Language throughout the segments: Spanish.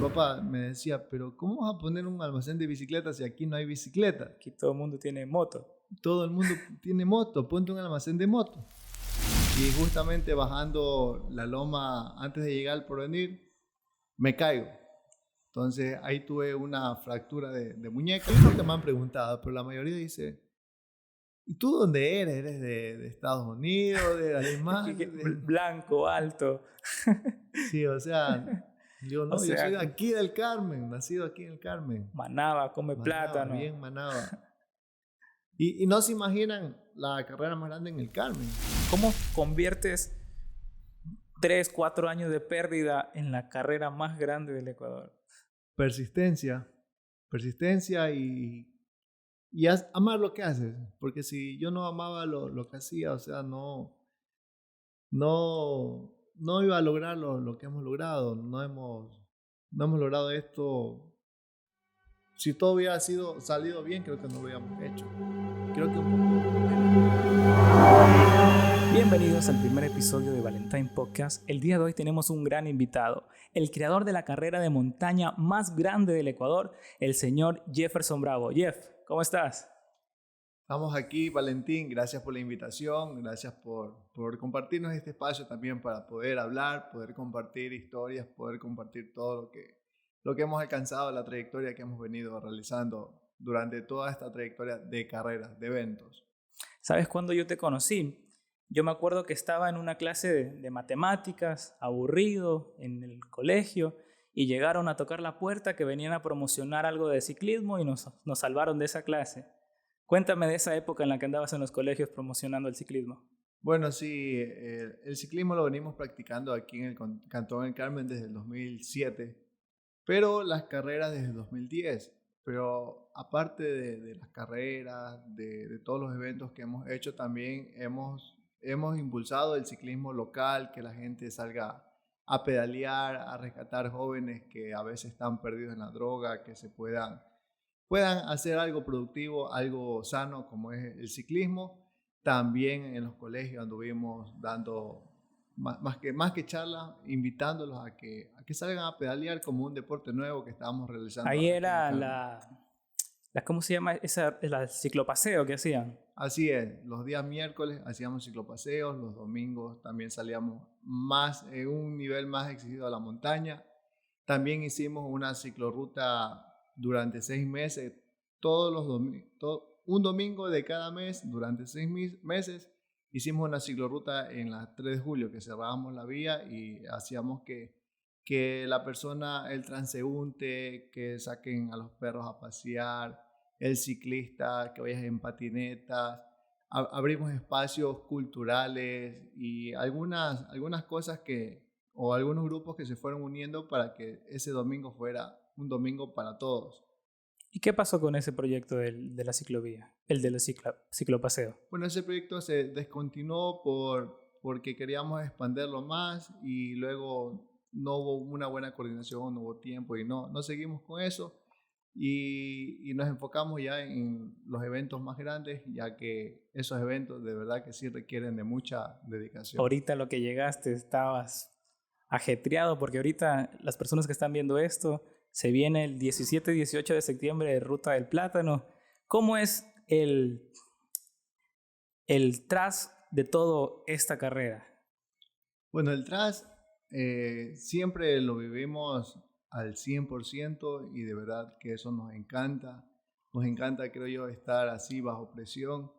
papá me decía, pero ¿cómo vas a poner un almacén de bicicletas si aquí no hay bicicleta? Aquí todo el mundo tiene moto. Todo el mundo tiene moto, ponte un almacén de moto. Y justamente bajando la loma antes de llegar al Porvenir, me caigo. Entonces ahí tuve una fractura de muñeca. Yo creo que me han preguntado, pero la mayoría dice, ¿y tú dónde eres? ¿Eres de Estados Unidos, de Alemania? Blanco, alto. Sí, o sea, yo O no, yo soy sea, de aquí del Carmen, nacido aquí en el Carmen. Manaba, come Manaba, plátano. bien Manaba. Y no se imaginan la carrera más grande en el Carmen. ¿Cómo conviertes 3, 4 años de pérdida en la carrera más grande del Ecuador? Persistencia y amar lo que haces. Porque si yo no amaba lo que hacía, o sea, no iba a lograr lo que hemos logrado. No hemos logrado esto. Si todo hubiera salido bien, creo que no lo hubiéramos hecho. Creo que un poco. Bienvenidos al primer episodio de Valentine Podcast. El día de hoy tenemos un gran invitado, el creador de la carrera de montaña más grande del Ecuador, el señor Jefferson Bravo. Jeff, ¿cómo estás? Estamos aquí, Valentín. Gracias por la invitación. Gracias por compartirnos este espacio también para poder hablar, poder compartir historias, poder compartir todo lo que hemos alcanzado, la trayectoria que hemos venido realizando durante toda esta trayectoria de carreras, de eventos. ¿Sabes cuándo yo te conocí? Yo me acuerdo que estaba en una clase de matemáticas, aburrido, en el colegio, y llegaron a tocar la puerta que venían a promocionar algo de ciclismo y nos salvaron de esa clase. Cuéntame de esa época en la que andabas en los colegios promocionando el ciclismo. Bueno, sí, el ciclismo lo venimos practicando aquí en el Cantón del Carmen desde el 2007, pero las carreras desde el 2010. Pero aparte de las carreras, de todos los eventos que hemos hecho, también hemos impulsado el ciclismo local, que la gente salga a pedalear, a rescatar jóvenes que a veces están perdidos en la droga, que se puedan hacer algo productivo, algo sano como es el ciclismo. También en los colegios anduvimos dando más que charlas, invitándolos a que salgan a pedalear como un deporte nuevo que estábamos realizando. Ahí era ¿cómo se llama? La ciclopaseo que hacían. Así es, los días miércoles hacíamos ciclopaseos, los domingos también salíamos en un nivel más exigido a la montaña. También hicimos una ciclorruta durante 6 meses, todos los un domingo de cada mes, durante 6 meses, hicimos una ciclorruta en la 3 de julio, que cerrábamos la vía y hacíamos que la persona, el transeúnte, que saquen a los perros a pasear, el ciclista, que vaya en patinetas. Abrimos espacios culturales y algunas cosas o algunos grupos que se fueron uniendo para que ese domingo fuera un domingo para todos. ¿Y qué pasó con ese proyecto de la ciclovía? El de la ciclopaseo. Bueno, ese proyecto se descontinuó porque queríamos expandirlo más y luego no hubo una buena coordinación, no hubo tiempo y no seguimos con eso. Y nos enfocamos ya en los eventos más grandes, ya que esos eventos de verdad que sí requieren de mucha dedicación. Ahorita lo que llegaste estabas ajetreado porque ahorita las personas que están viendo esto, se viene el 17 y 18 de septiembre de Ruta del Plátano. ¿Cómo es el tras de todo esta carrera? Bueno, el tras siempre lo vivimos al 100% y de verdad que eso nos encanta. Nos encanta, creo yo, estar así bajo presión.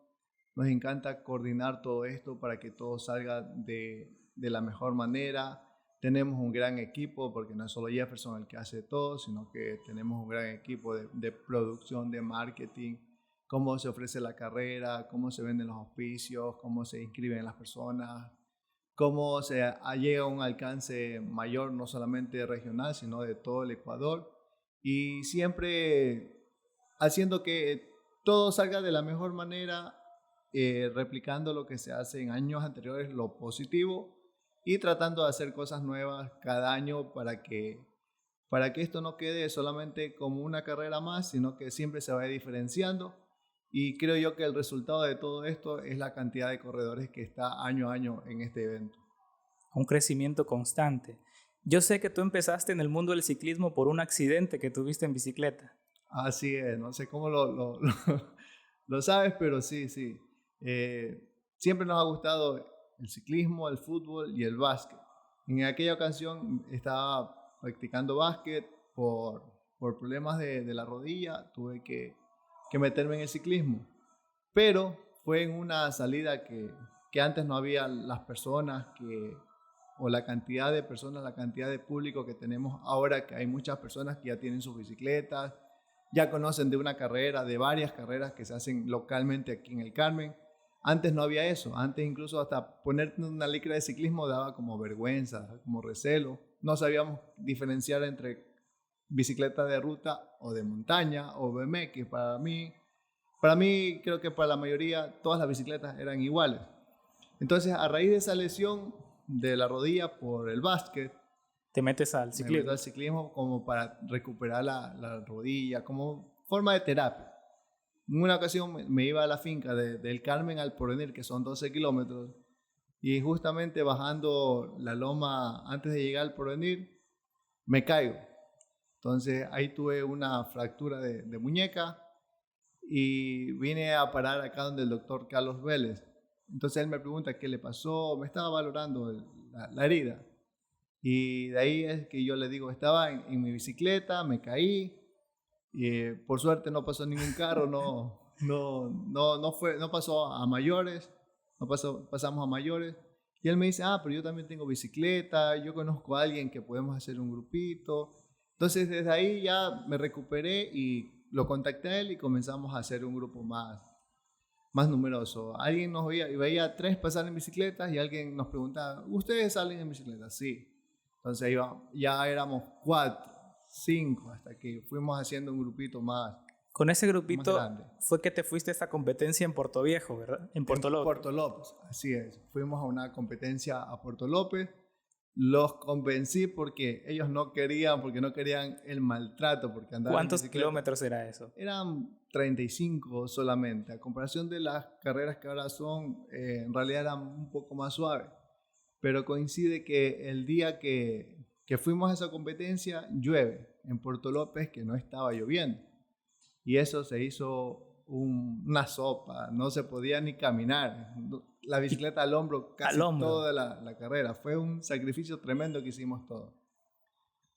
Nos encanta coordinar todo esto para que todo salga de la mejor manera. Tenemos un gran equipo, porque no es solo Jefferson el que hace todo, sino que tenemos un gran equipo de producción, de marketing, cómo se ofrece la carrera, cómo se venden los auspicios, cómo se inscriben las personas, cómo se llega a un alcance mayor, no solamente regional, sino de todo el Ecuador. Y siempre haciendo que todo salga de la mejor manera, replicando lo que se hace en años anteriores, lo positivo, y tratando de hacer cosas nuevas cada año para que esto no quede solamente como una carrera más, sino que siempre se vaya diferenciando. Y creo yo que el resultado de todo esto es la cantidad de corredores que está año a año en este evento. Un crecimiento constante. Yo sé que tú empezaste en el mundo del ciclismo por un accidente que tuviste en bicicleta. Así es, no sé cómo lo sabes, pero sí, sí. Siempre nos ha gustado el ciclismo, el fútbol y el básquet. En aquella ocasión estaba practicando básquet por problemas de la rodilla, tuve que meterme en el ciclismo. Pero fue en una salida que antes no había las personas o la cantidad de personas, la cantidad de público que tenemos ahora, que hay muchas personas que ya tienen sus bicicletas, ya conocen de una carrera, de varias carreras que se hacen localmente aquí en el Carmen. Antes no había eso, antes incluso hasta ponerte una licra de ciclismo daba como vergüenza, como recelo. No sabíamos diferenciar entre bicicleta de ruta o de montaña o BMX. Para mí creo que para la mayoría todas las bicicletas eran iguales. Entonces, a raíz de esa lesión de la rodilla por el básquet, Te metes al me meto ciclismo. al ciclismo como para recuperar la rodilla, como forma de terapia. En una ocasión me iba a la finca del Carmen al Porvenir, que son 12 kilómetros, y justamente bajando la loma antes de llegar al Porvenir, me caigo. Entonces ahí tuve una fractura de muñeca y vine a parar acá donde el doctor Carlos Vélez. Entonces él me pregunta qué le pasó, me estaba valorando la herida. Y de ahí es que yo le digo, estaba en mi bicicleta, me caí, y por suerte no pasó ningún carro, no pasó a mayores, pasamos a mayores. Y él me dice, pero yo también tengo bicicleta, yo conozco a alguien que podemos hacer un grupito. Entonces desde ahí ya me recuperé y lo contacté a él y comenzamos a hacer un grupo más numeroso. Alguien nos veía 3 pasar en bicicletas y alguien nos preguntaba, ¿ustedes salen en bicicleta? Sí. Entonces ya éramos 4, 5, hasta que fuimos haciendo un grupito Con ese más grupito grande. fue que te fuiste a esta competencia en Puerto Viejo, ¿verdad? En Puerto En López. Puerto López, así es. Fuimos a una competencia a Puerto López. Los convencí porque ellos no querían el maltrato, porque andar en ¿Cuántos bicicleta. kilómetros era eso? Eran 35 solamente. A comparación de las carreras que ahora son, en realidad eran un poco más suaves. Pero coincide que el día que fuimos a esa competencia llueve en Puerto López, que no estaba lloviendo. Y eso se hizo una sopa, no se podía ni caminar. La bicicleta al hombro Al casi hombro. toda la carrera. Fue un sacrificio tremendo que hicimos todos.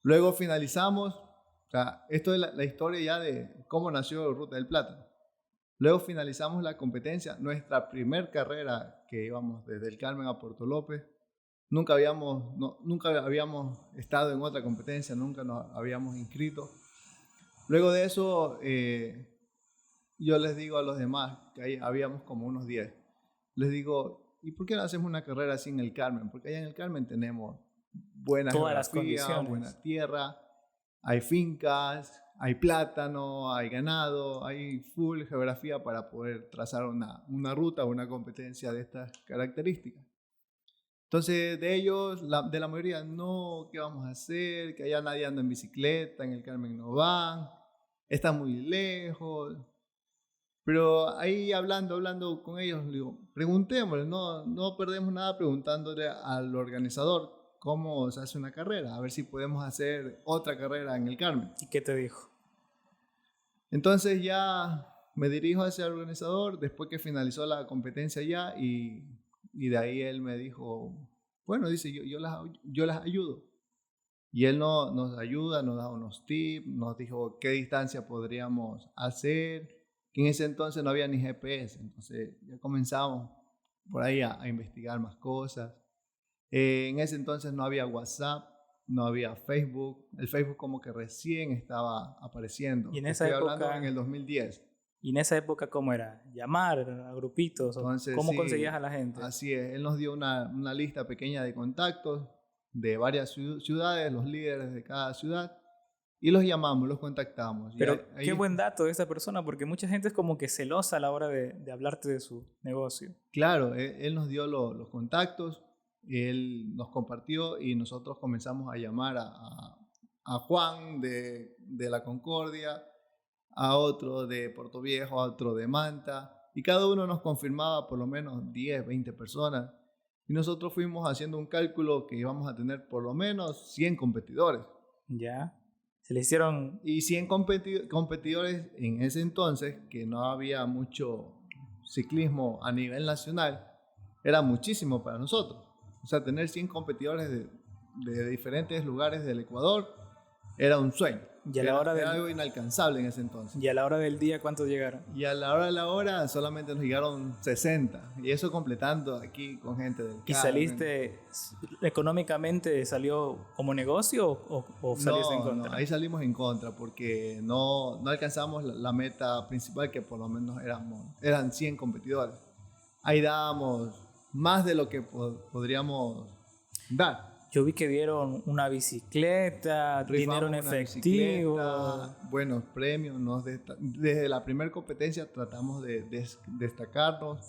Luego finalizamos, o sea, esto es la historia ya de cómo nació Ruta del Plátano. Luego finalizamos la competencia, nuestra primer carrera que íbamos desde el Carmen a Puerto López. Nunca habíamos estado en otra competencia, nunca nos habíamos inscrito. Luego de eso, yo les digo a los demás, que ahí habíamos como unos 10, les digo, ¿y por qué no hacemos una carrera así en el Carmen? Porque allá en el Carmen tenemos buena Todas las geografía, condiciones. buena tierra, hay fincas, hay plátano, hay ganado, hay full geografía para poder trazar una ruta o una competencia de estas características. Entonces, de ellos, de la mayoría, no, ¿qué vamos a hacer? Que allá nadie anda en bicicleta, en el Carmen no van, está muy lejos. Pero ahí hablando con ellos, le digo, preguntémosle, no perdemos nada preguntándole al organizador cómo se hace una carrera, a ver si podemos hacer otra carrera en el Carmen. ¿Y qué te dijo? Entonces ya me dirijo hacia el organizador después que finalizó la competencia ya y de ahí él me dijo, bueno, dice, yo las ayudo. Y él nos ayuda, nos da unos tips, nos dijo qué distancia podríamos hacer, que en ese entonces no había ni GPS, entonces ya comenzamos por ahí a investigar más cosas. En ese entonces no había WhatsApp, no había Facebook, el Facebook como que recién estaba Y apareciendo, en te esa estoy hablando en época, el 2010. ¿cómo era? ¿Llamar a grupitos? ¿O Entonces cómo conseguías a sí, la gente? así es, él nos dio una lista pequeña de contactos de varias ciudades, los líderes de cada ciudad, y los llamamos, los contactamos. Y Pero qué ahí, buen dato de esta persona, porque mucha gente es como que celosa a la hora de hablarte de su negocio. claro, él nos dio los contactos, él nos compartió y nosotros comenzamos a llamar a Juan de La Concordia, a otro de Puerto Viejo, a otro de Manta, y cada uno nos confirmaba por lo menos 10, 20 personas. Y nosotros fuimos haciendo un cálculo que íbamos a tener por lo menos 100 competidores. Ya. Se le hicieron... Y 100 competidores en ese entonces, que no había mucho ciclismo a nivel nacional, era muchísimo para nosotros. O sea, tener 100 competidores de diferentes lugares del Ecuador era un sueño. Y a la hora era algo inalcanzable en ese entonces. ¿Y a la hora del día cuántos llegaron? Y a la hora de la hora solamente nos llegaron 60. Y eso completando aquí con gente del ¿Y saliste económicamente, salió como negocio o saliste en contra? No, ahí salimos en contra porque no alcanzamos la meta principal, que por lo menos eran 100 competidores. Ahí dábamos más de lo que podríamos dar. Yo vi que dieron una bicicleta, dinero en efectivo. Buenos premios. Desde la primera competencia tratamos de destacarnos.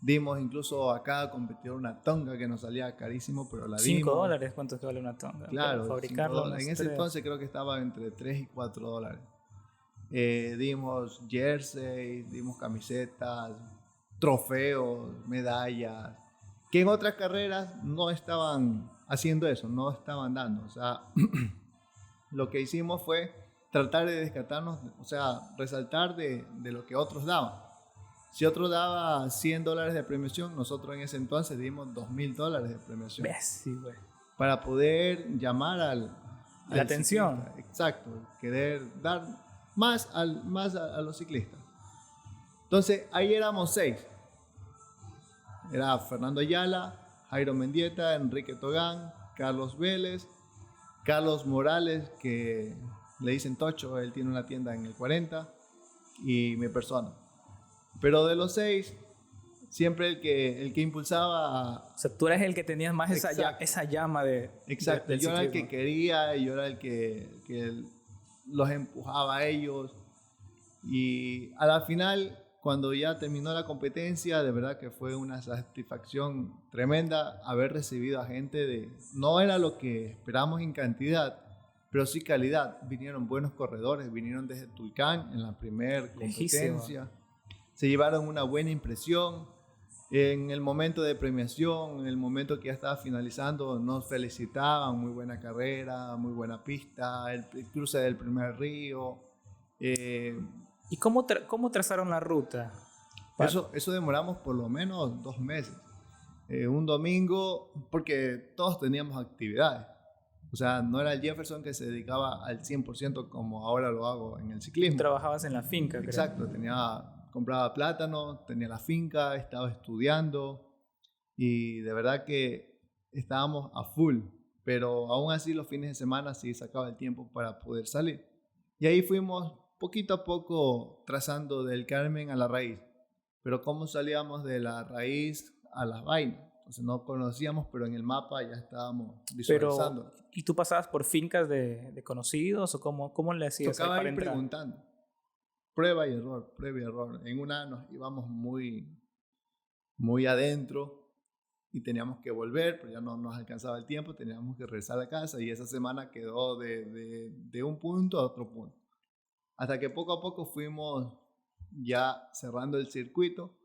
Dimos incluso a cada competidor una tonga que nos salía carísimo, pero la dimos. $5, ¿cuánto es que vale una tonga? Claro, fabricarlo. En ese entonces creo que estaba entre $3 y $4. Dimos jerseys, dimos camisetas, trofeos, medallas, que en otras carreras no estaban haciendo eso, no estaban dando. O sea, lo que hicimos fue tratar de descartarnos, o sea, resaltar de lo que otros daban. Si otro daba $100 de premiación, nosotros en ese entonces dimos $2,000 de premiación. Sí, güey. Para poder llamar la atención. Ciclista. Exacto, querer dar más a los ciclistas. Entonces, ahí éramos 6. Era Fernando Ayala, Jairo Mendieta, Enrique Togán, Carlos Vélez, Carlos Morales, que le dicen Tocho, él tiene una tienda en el 40, y mi persona. Pero de los 6, siempre el que impulsaba... O sea, tú eres el que tenías más esa llama de... Exacto, yo era el que quería, yo era el que los empujaba a ellos. Y a la final, cuando ya terminó la competencia, de verdad que fue una satisfacción tremenda haber recibido a gente no era lo que esperamos en cantidad, pero sí calidad. Vinieron buenos corredores, vinieron desde Tulcán en la primera competencia. Se llevaron una buena impresión. En el momento de premiación, en el momento que ya estaba finalizando, nos felicitaban. Muy buena carrera, muy buena pista, el cruce del primer río. ¿Y cómo trazaron la ruta? Eso demoramos por lo menos 2 meses. Un domingo, porque todos teníamos actividades. O sea, no era el Jefferson que se dedicaba al 100% como ahora lo hago en el ciclismo. Trabajabas en la finca, creo. Exacto, compraba plátano, tenía la finca, estaba estudiando y de verdad que estábamos a full. Pero aún así los fines de semana sí sacaba el tiempo para poder salir. Y ahí fuimos poquito a poco trazando del Carmen a la raíz. Pero cómo salíamos de la raíz a las vainas. Entonces no conocíamos, pero en el mapa ya estábamos visualizando. ¿Y tú pasabas por fincas de conocidos o cómo le hacías para ir entrar? Preguntando. Prueba y error. En una nos íbamos muy adentro y teníamos que volver, pero ya no nos alcanzaba el tiempo, teníamos que regresar a la casa y esa semana quedó de un punto a otro punto. Hasta que poco a poco fuimos ya cerrando el circuito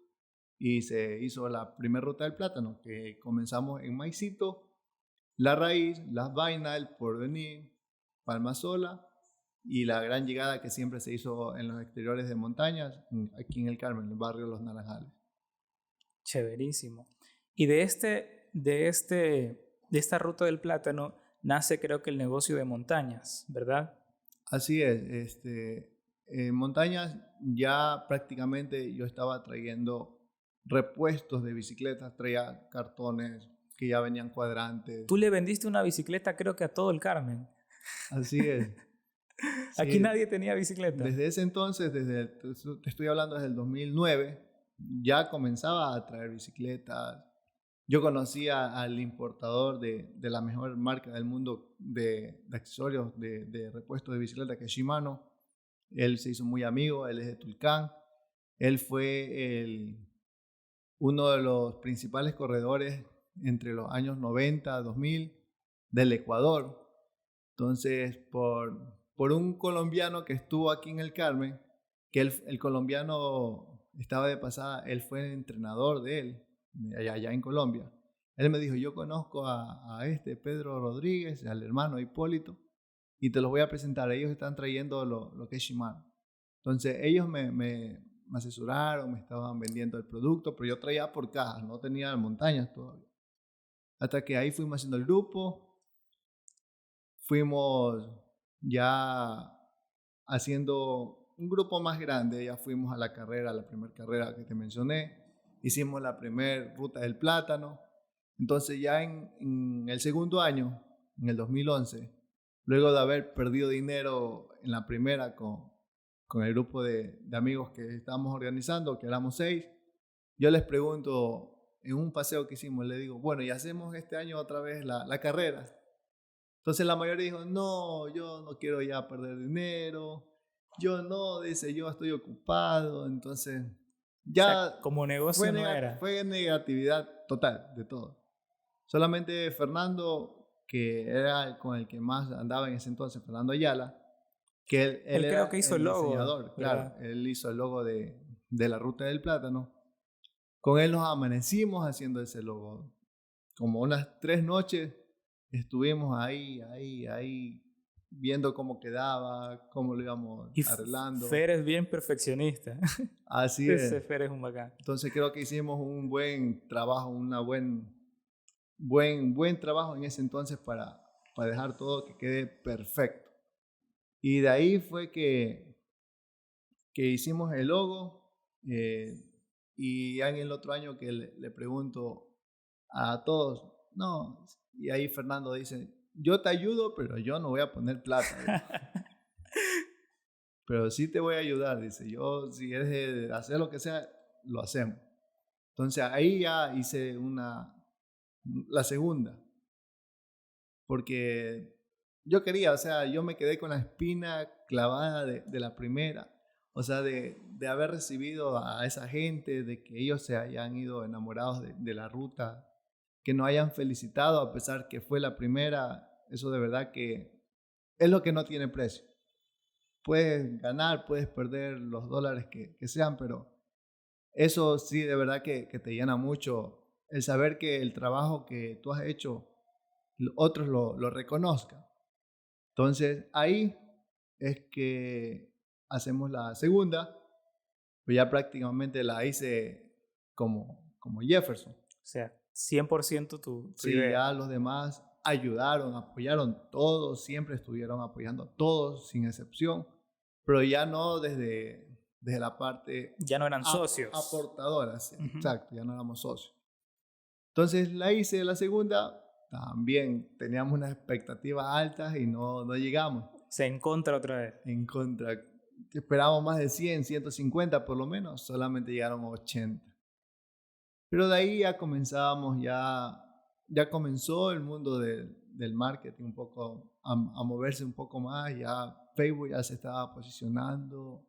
y se hizo la primera ruta del plátano, que comenzamos en Maicito, La Raíz, Las Vainas, El Porvenir, Palmasola y la gran llegada que siempre se hizo en los exteriores de montañas, aquí en el Carmen, en el barrio Los Naranjales. Chéverísimo. Y de esta ruta del plátano nace, creo que, el negocio de montañas, ¿verdad? Así es. En montañas ya prácticamente yo estaba trayendo repuestos de bicicletas, traía cartones que ya venían cuadrantes. Tú le vendiste una bicicleta, creo que a todo el Carmen. Así es. Sí. Aquí nadie tenía bicicleta. Desde ese entonces, te estoy hablando desde el 2009, ya comenzaba a traer bicicletas. Yo conocía al importador de la mejor marca del mundo de accesorios de repuestos de bicicleta, que es Shimano. Él se hizo muy amigo, él es de Tulcán. Él fue uno de los principales corredores entre los años 90 2000 del Ecuador. Entonces, por un colombiano que estuvo aquí en el Carmen, que el colombiano estaba de pasada, él fue el entrenador de él, allá en Colombia. Él me dijo, yo conozco a este Pedro Rodríguez, al hermano Hipólito, y te los voy a presentar. Ellos están trayendo lo que es Shimano. Entonces ellos me asesoraron, me estaban vendiendo el producto, pero yo traía por cajas, no tenía montañas todavía. Hasta que ahí fuimos haciendo el grupo, fuimos ya haciendo un grupo más grande, ya fuimos a la carrera, a la primera carrera que te mencioné, hicimos la primera ruta del plátano. Entonces ya en el segundo año, en el 2011, luego de haber perdido dinero en la primera con el grupo de amigos que estábamos organizando, que éramos 6, yo les pregunto en un paseo que hicimos, le digo, bueno, ¿y hacemos este año otra vez la carrera? Entonces la mayoría dijo, no, yo no quiero ya perder dinero, yo no, dice, yo estoy ocupado. Entonces ya O sea, como negocio no era. fue negatividad total de todo. Solamente Fernando, que era con el que más andaba en ese entonces, Fernando Ayala, que él Él era creo que hizo el el logo, diseñador, ¿verdad? claro, él hizo el logo de la ruta del plátano. Con él nos amanecimos haciendo ese logo. Como unas 3 noches estuvimos ahí, viendo cómo quedaba, cómo lo íbamos Y arreglando. Fer es bien perfeccionista. Así Ese es. Fer es un bacán. Entonces creo que hicimos un buen trabajo, buen trabajo en ese entonces para dejar todo que quede perfecto. Y de ahí fue que hicimos el logo, y ya en el otro año que le pregunto a todos, no, y ahí Fernando dice, yo te ayudo, pero yo no voy a poner plata. Pero sí te voy a ayudar, dice, yo si es de hacer lo que sea, lo hacemos. Entonces ahí ya hice la segunda, porque yo quería, o sea, yo me quedé con la espina clavada de la primera, o sea, de haber recibido a esa gente, de que ellos se hayan ido enamorados de la ruta, que nos hayan felicitado a pesar que fue la primera. Eso de verdad que es lo que no tiene precio. Puedes ganar, puedes perder los dólares que sean, pero eso sí de verdad que te llena mucho, el saber que el trabajo que tú has hecho, otros lo reconozcan. Entonces ahí es que hacemos la segunda, pues ya prácticamente la hice como Jefferson. O sea, 100% tu Sí, idea. ya los demás ayudaron, apoyaron, todos siempre estuvieron apoyando, todos sin excepción, pero ya no desde la parte Ya no eran socios. aportadora, sí, exacto, ya no éramos socios. Entonces la hice la segunda, también teníamos unas expectativas altas y no llegamos. Se en contra otra vez. En contra, esperábamos más de 100, 150 por lo menos, solamente llegaron 80. Pero de ahí ya comenzábamos, ya comenzó el mundo del marketing un poco a moverse un poco más, ya Facebook ya se estaba posicionando,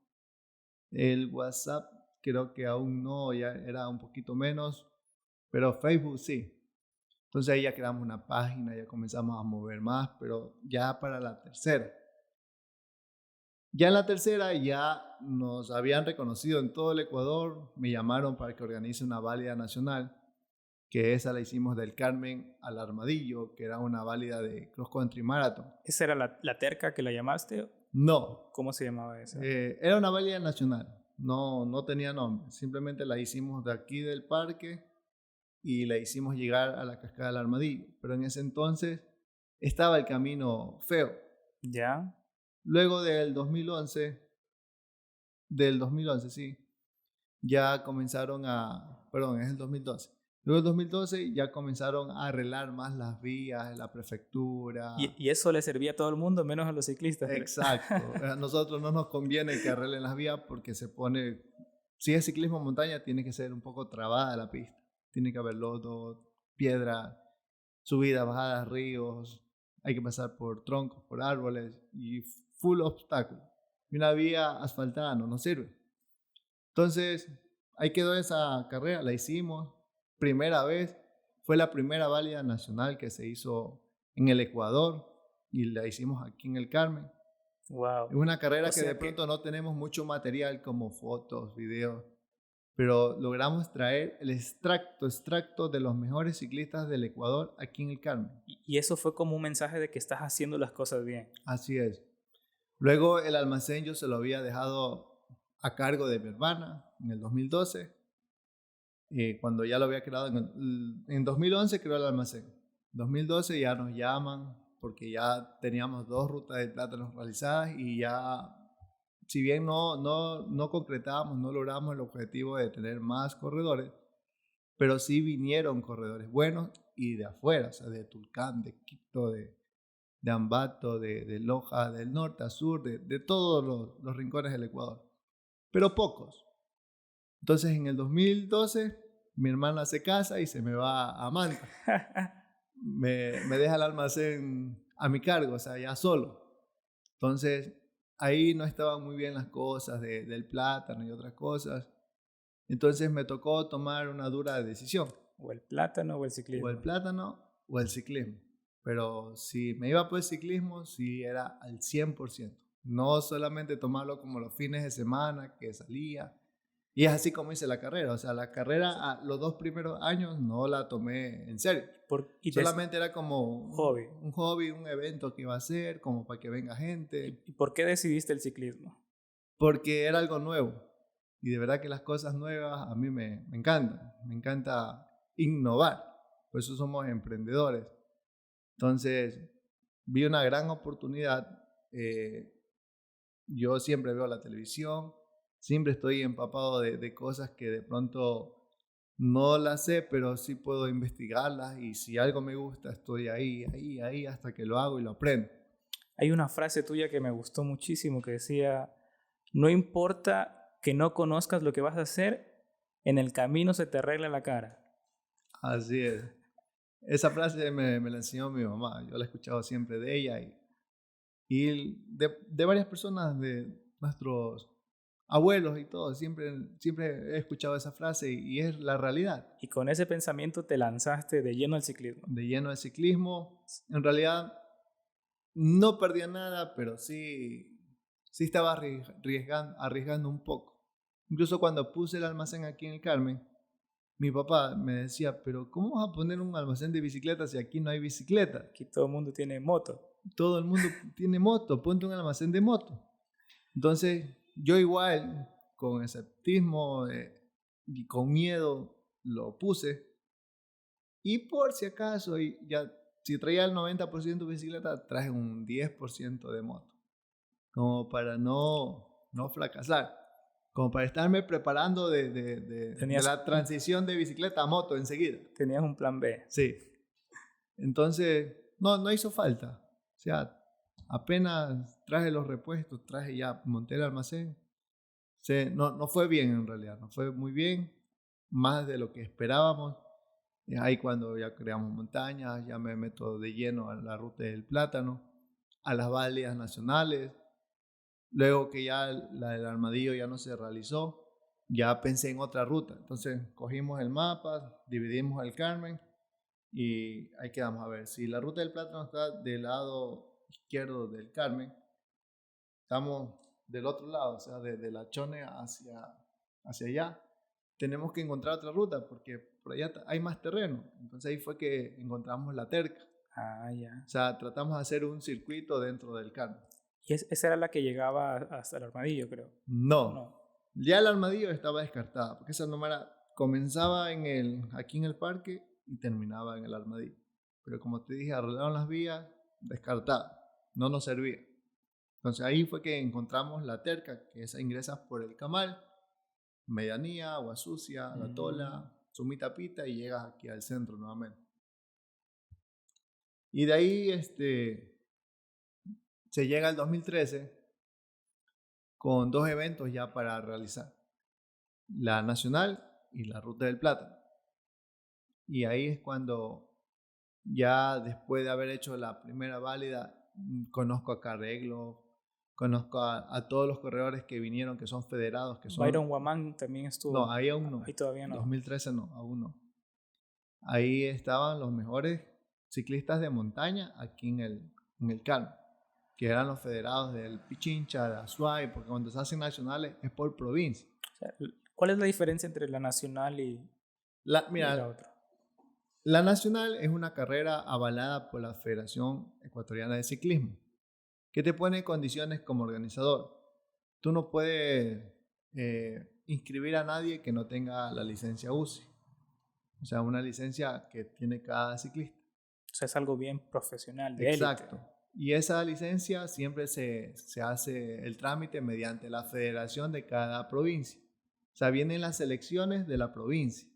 el WhatsApp creo que aún no, ya era un poquito menos, pero Facebook sí. Entonces ahí ya creamos una página, ya comenzamos a mover más, pero ya para la tercera. Ya en la tercera ya nos habían reconocido en todo el Ecuador, me llamaron para que organice una válida nacional, que esa la hicimos del Carmen al Armadillo, que era una válida de cross country marathon. ¿Esa era la terca que la llamaste? No. ¿Cómo se llamaba esa? Era una válida nacional, no tenía nombre, simplemente la hicimos de aquí del parque y la hicimos llegar a la cascada del Armadillo, pero en ese entonces estaba el camino feo. ¿Ya? Luego del 2011, sí, ya comenzaron perdón, es el 2012. Luego del 2012 ya comenzaron a arreglar más las vías, la prefectura. Y eso le servía a todo el mundo, menos a los ciclistas. Exacto. A nosotros no nos conviene que arreglen las vías porque se pone, si es ciclismo montaña, tiene que ser un poco trabada la pista. Tiene que haber lodo, piedra, subidas, bajadas, ríos. Hay que pasar por troncos, por árboles y full obstáculo. Y una vía asfaltada no nos sirve. Entonces, ahí quedó esa carrera, la hicimos. Primera vez, fue la primera válida nacional que se hizo en el Ecuador y la hicimos aquí en el Carmen. Wow. Es una carrera que de pronto no tenemos mucho material como fotos, videos, pero logramos traer el extracto de los mejores ciclistas del Ecuador aquí en el Carmen. Y eso fue como un mensaje de que estás haciendo las cosas bien. Así es. Luego el almacén yo se lo había dejado a cargo de mi hermana en el 2012. Cuando ya lo había creado, en 2011 creó el almacén. En 2012 ya nos llaman porque ya teníamos 2 rutas de plátanos realizadas y ya, si bien no concretábamos, no logramos el objetivo de tener más corredores, pero sí vinieron corredores buenos y de afuera, o sea, de Tulcán, de Quito, de Ambato, de Loja, del norte a sur, de todos los rincones del Ecuador, pero pocos. Entonces en el 2012 mi hermana se casa y se me va a Manta. me deja el almacén a mi cargo, o sea, ya solo. Entonces ahí no estaban muy bien las cosas del plátano y otras cosas. Entonces me tocó tomar una dura decisión. O el plátano o el ciclismo. O el plátano o el ciclismo. Pero si me iba por el ciclismo, sí era al 100%. No solamente tomarlo como los fines de semana que salía. Y es así como hice la carrera. O sea, la carrera los 2 primeros años no la tomé en serio. Solamente era como un hobby, un evento que iba a hacer, como para que venga gente. ¿Y por qué decidiste el ciclismo? Porque era algo nuevo. Y de verdad que las cosas nuevas a mí me encantan. Me encanta innovar. Por eso somos emprendedores. Entonces, vi una gran oportunidad. Yo siempre veo la televisión, siempre estoy empapado de cosas que de pronto no las sé, pero sí puedo investigarlas y si algo me gusta, estoy ahí hasta que lo hago y lo aprendo. Hay una frase tuya que me gustó muchísimo que decía, no importa que no conozcas lo que vas a hacer, en el camino se te arregla la cara. Así es. Esa frase me la enseñó mi mamá. Yo la he escuchado siempre de ella y de varias personas, de nuestros abuelos y todo. Siempre he escuchado esa frase y es la realidad. Y con ese pensamiento te lanzaste de lleno al ciclismo. De lleno al ciclismo. En realidad no perdía nada, pero sí estaba arriesgando un poco. Incluso cuando puse el almacén aquí en el Carmen, mi papá me decía, pero ¿cómo vas a poner un almacén de bicicletas si aquí no hay bicicleta? Aquí todo el mundo tiene moto. Todo el mundo tiene moto, ponte un almacén de moto. Entonces, yo igual, con escepticismo y con miedo, lo puse. Y por si acaso, si traía el 90% de bicicleta, traje un 10% de moto. Como para no fracasar. Como para estarme preparando de la transición de bicicleta a moto enseguida. Tenías un plan B. Sí. Entonces, no hizo falta. O sea, apenas traje los repuestos, monté el almacén. No fue bien en realidad, no fue muy bien, más de lo que esperábamos. Ahí cuando ya creamos montañas, ya me meto de lleno a la ruta del plátano, a las válidas nacionales. Luego que ya la del Armadillo ya no se realizó, ya pensé en otra ruta. Entonces cogimos el mapa, dividimos el Carmen y ahí quedamos a ver. Si la ruta del plátano está del lado izquierdo del Carmen, estamos del otro lado, o sea, de la Chone hacia allá. Tenemos que encontrar otra ruta porque por allá hay más terreno. Entonces ahí fue que encontramos la Terca. Ya. O sea, tratamos de hacer un circuito dentro del Carmen. ¿Y esa era la que llegaba hasta el Armadillo, creo? No. Ya el Armadillo estaba descartada, porque esa número comenzaba aquí en el parque y terminaba en el Armadillo. Pero como te dije, arreglaron las vías, descartada, no nos servía. Entonces ahí fue que encontramos la Terca, que esa ingresas por el Camal, Medianía, Agua Sucia, La Tola, Sumitapita y llegas aquí al centro nuevamente. Y de ahí se llega al 2013 con 2 eventos ya para realizar. La Nacional y la Ruta del Plátano. Y ahí es cuando ya después de haber hecho la primera válida, conozco a Carreglo, conozco a todos los corredores que vinieron, que son federados. Que son... Byron Guamán también estuvo. No, ahí aún no. Ahí todavía no. 2013 no, aún no. Ahí estaban los mejores ciclistas de montaña aquí en el Carmen, que eran los federados del Pichincha, de Azuay, porque cuando se hacen nacionales es por provincia. O sea, ¿Cuál es la diferencia entre la nacional y la Mira, otra? la nacional es una carrera avalada por la Federación Ecuatoriana de Ciclismo, que te pone condiciones como organizador. Tú no puedes inscribir a nadie que no tenga la licencia UCI, o sea, una licencia que tiene cada ciclista. O sea, es algo bien profesional, de élite. Exacto. Y esa licencia siempre se hace el trámite mediante la federación de cada provincia. O sea, vienen las selecciones de la provincia.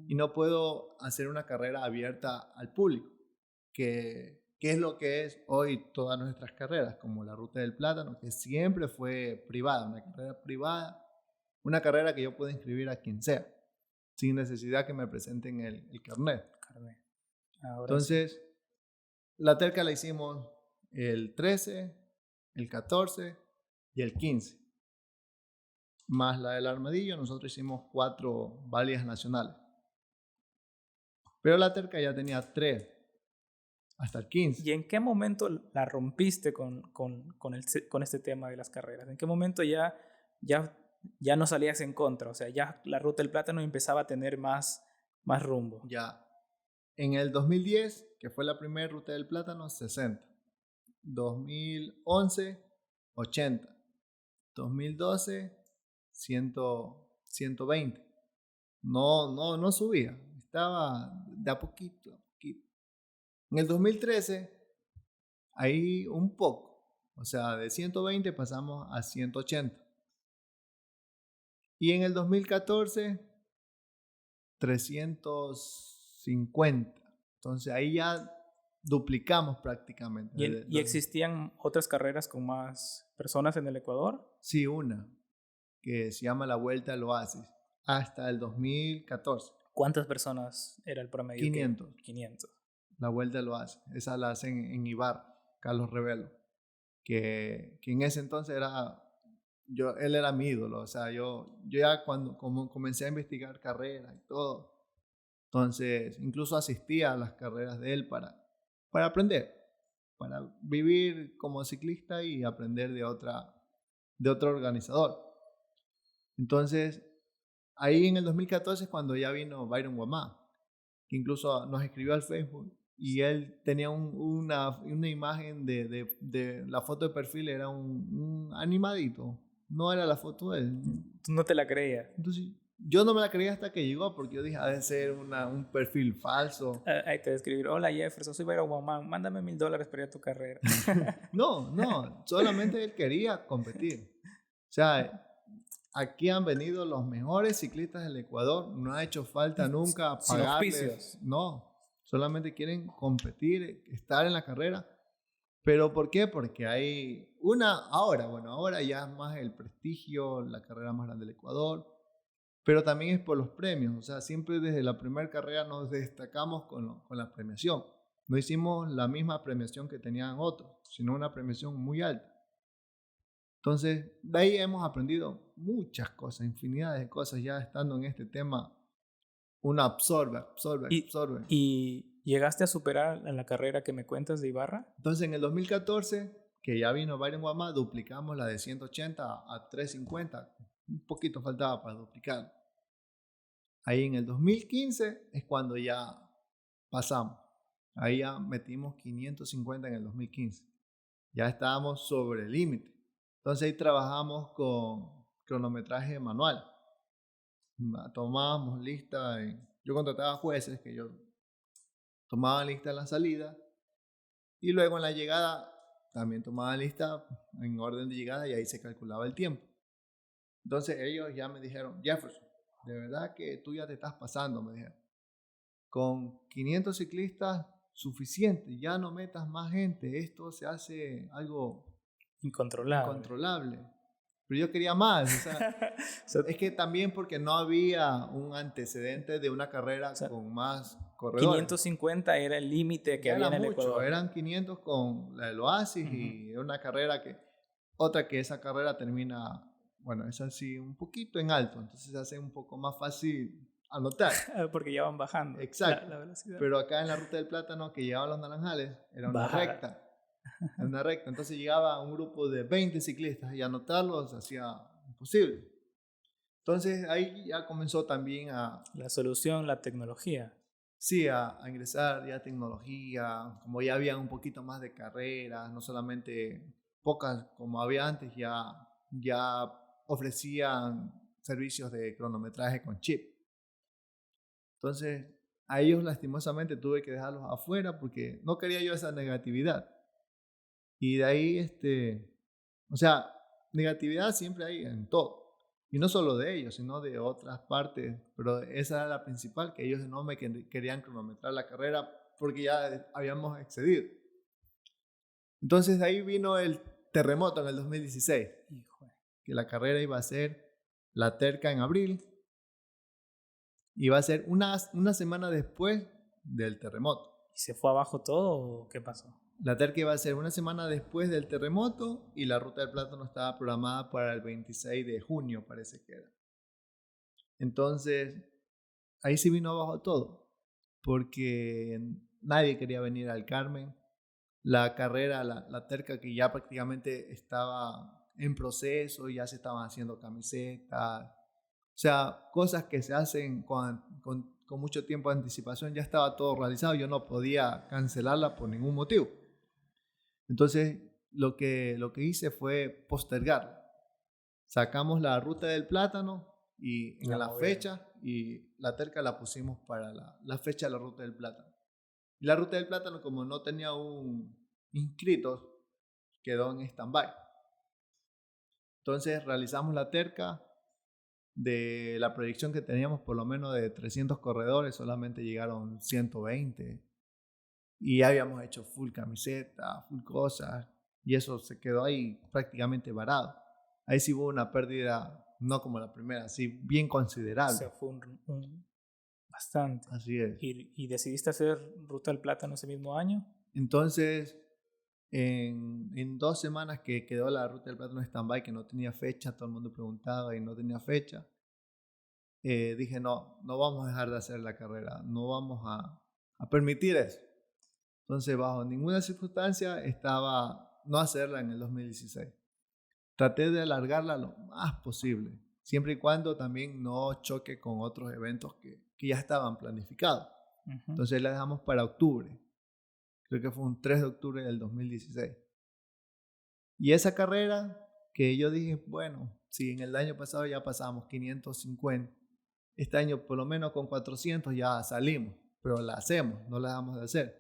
Y no puedo hacer una carrera abierta al público, que es lo que es hoy todas nuestras carreras, como la Ruta del Plátano, que siempre fue privada, una carrera privada, una carrera que yo puedo inscribir a quien sea, sin necesidad que me presenten el carnet. Entonces, sí, la terca la hicimos el 13, el 14 y el 15. Más la del Armadillo, nosotros hicimos 4 válidas nacionales. Pero la terca ya tenía 3, hasta el 15. ¿Y en qué momento la rompiste con este tema de las carreras? ¿En qué momento ya no salías en contra? O sea, ya la Ruta del Plátano empezaba a tener más rumbo. Ya. En el 2010, que fue la primera Ruta del Plátano, 60. 2011, 80. 2012, 120. No subía. Estaba de a poquito, a poquito. En el 2013, ahí un poco. O sea, de 120 pasamos a 180. Y en el 2014, 350. Entonces ahí ya duplicamos prácticamente. ¿Y existían otras carreras con más personas en el Ecuador? Sí, una que se llama la Vuelta al Oasis, hasta el 2014. ¿Cuántas personas era el promedio? 500. 500. La Vuelta al Oasis, esa la hacen en Ibarra, Carlos Rebelo, que en ese entonces él era mi ídolo. O sea, yo ya cuando comencé a investigar carreras y todo, entonces incluso asistía a las carreras de él para aprender, para vivir como ciclista y aprender de otro organizador. Entonces, ahí en el 2014 es cuando ya vino Byron Guamá, que incluso nos escribió al Facebook, y él tenía una imagen de la foto de perfil, era un animadito, no era la foto de él. ¿Tú no te la creías? Entonces, yo no me la creía hasta que llegó, porque yo dije, ha de ser un perfil falso. Ahí te escribir: hola Jefferson, soy Byron Guamán, mándame $1,000 para ir a tu carrera. No, solamente él quería competir. O sea, aquí han venido los mejores ciclistas del Ecuador, no ha hecho falta nunca pagarles. No, solamente quieren competir, estar en la carrera. ¿Pero por qué? Porque hay ahora ya es más el prestigio, la carrera más grande del Ecuador, pero también es por los premios. O sea, siempre desde la primera carrera nos destacamos con la premiación. No hicimos la misma premiación que tenían otros, sino una premiación muy alta. Entonces, de ahí hemos aprendido muchas cosas, infinidad de cosas, ya estando en este tema. Uno absorbe. ¿Y llegaste a superar en la carrera que me cuentas de Ibarra? Entonces, en el 2014, que ya vino Byron Guamá, duplicamos la de 180 a 350. Un poquito faltaba para duplicar. Ahí en el 2015 es cuando ya pasamos. Ahí ya metimos 550 en el 2015. Ya estábamos sobre el límite. Entonces ahí trabajamos con cronometraje manual. Tomábamos lista. Yo contrataba jueces que yo tomaba lista en la salida. Y luego en la llegada también tomaba lista en orden de llegada y ahí se calculaba el tiempo. Entonces ellos ya me dijeron: Jefferson, de verdad que tú ya te estás pasando, me dijeron. Con 500 ciclistas suficiente, ya no metas más gente. Esto se hace algo incontrolable. Pero yo quería más. O sea, es que también porque no había un antecedente de una carrera con más corredores. 550 era el límite que había en el Ecuador. Eran 500 con la del Oasis, y una carrera otra que esa carrera termina, bueno, es así un poquito en alto, entonces se hace un poco más fácil anotar. Porque ya van bajando. Exacto. La velocidad. Pero acá en la Ruta del Plátano, que llegaban los Naranjales, era una recta. Entonces llegaba un grupo de 20 ciclistas y anotarlos hacía imposible. Entonces ahí ya comenzó también La solución, la tecnología. sí, a ingresar ya tecnología, como ya había un poquito más de carreras, no solamente pocas como había antes, ya ofrecían servicios de cronometraje con chip. Entonces, a ellos lastimosamente tuve que dejarlos afuera porque no quería yo esa negatividad. Y de ahí, o sea, negatividad siempre hay en todo. Y no solo de ellos, sino de otras partes. Pero esa era la principal, que ellos no me querían cronometrar la carrera porque ya habíamos excedido. Entonces de ahí vino el terremoto en el 2016, Hijo. que la carrera iba a ser la terca en abril. Iba a ser una semana después del terremoto. ¿Y se fue abajo todo o qué pasó? La terca iba a ser una semana después del terremoto y la ruta del plátano estaba programada para el 26 de junio, parece que era. Entonces, ahí sí vino abajo todo, porque nadie quería venir al Carmen. La carrera, la terca que ya prácticamente estaba en proceso, ya se estaban haciendo camisetas, o sea, cosas que se hacen con mucho tiempo de anticipación, ya estaba todo realizado, yo no podía cancelarla por ningún motivo. Entonces, lo que hice fue postergarla. Sacamos la ruta del plátano y en la fecha, y la terca la pusimos para la fecha de la ruta del plátano. Y la ruta del plátano, como no tenía un inscrito, quedó en stand-by. Entonces realizamos la terca. De la proyección que teníamos, por lo menos de 300 corredores, solamente llegaron 120. Y ya habíamos hecho full camiseta, full cosas, y eso se quedó ahí prácticamente varado. Ahí sí hubo una pérdida, no como la primera, sí bien considerable. O sea, fue bastante. Así es. ¿Y decidiste hacer Ruta del Plátano ese mismo año? Entonces, en 2 semanas que quedó la Ruta del Plátano stand-by, que no tenía fecha, todo el mundo preguntaba y no tenía fecha, dije, no vamos a dejar de hacer la carrera, no vamos a permitir eso. Entonces, bajo ninguna circunstancia estaba no hacerla en el 2016. Traté de alargarla lo más posible, siempre y cuando también no choque con otros eventos que ya estaban planificados. Entonces la dejamos para octubre. Creo que fue un 3 de octubre del 2016. Y esa carrera que yo dije, bueno, si en el año pasado ya pasamos 550, este año por lo menos con 400 ya salimos, pero la hacemos, no la dejamos de hacer.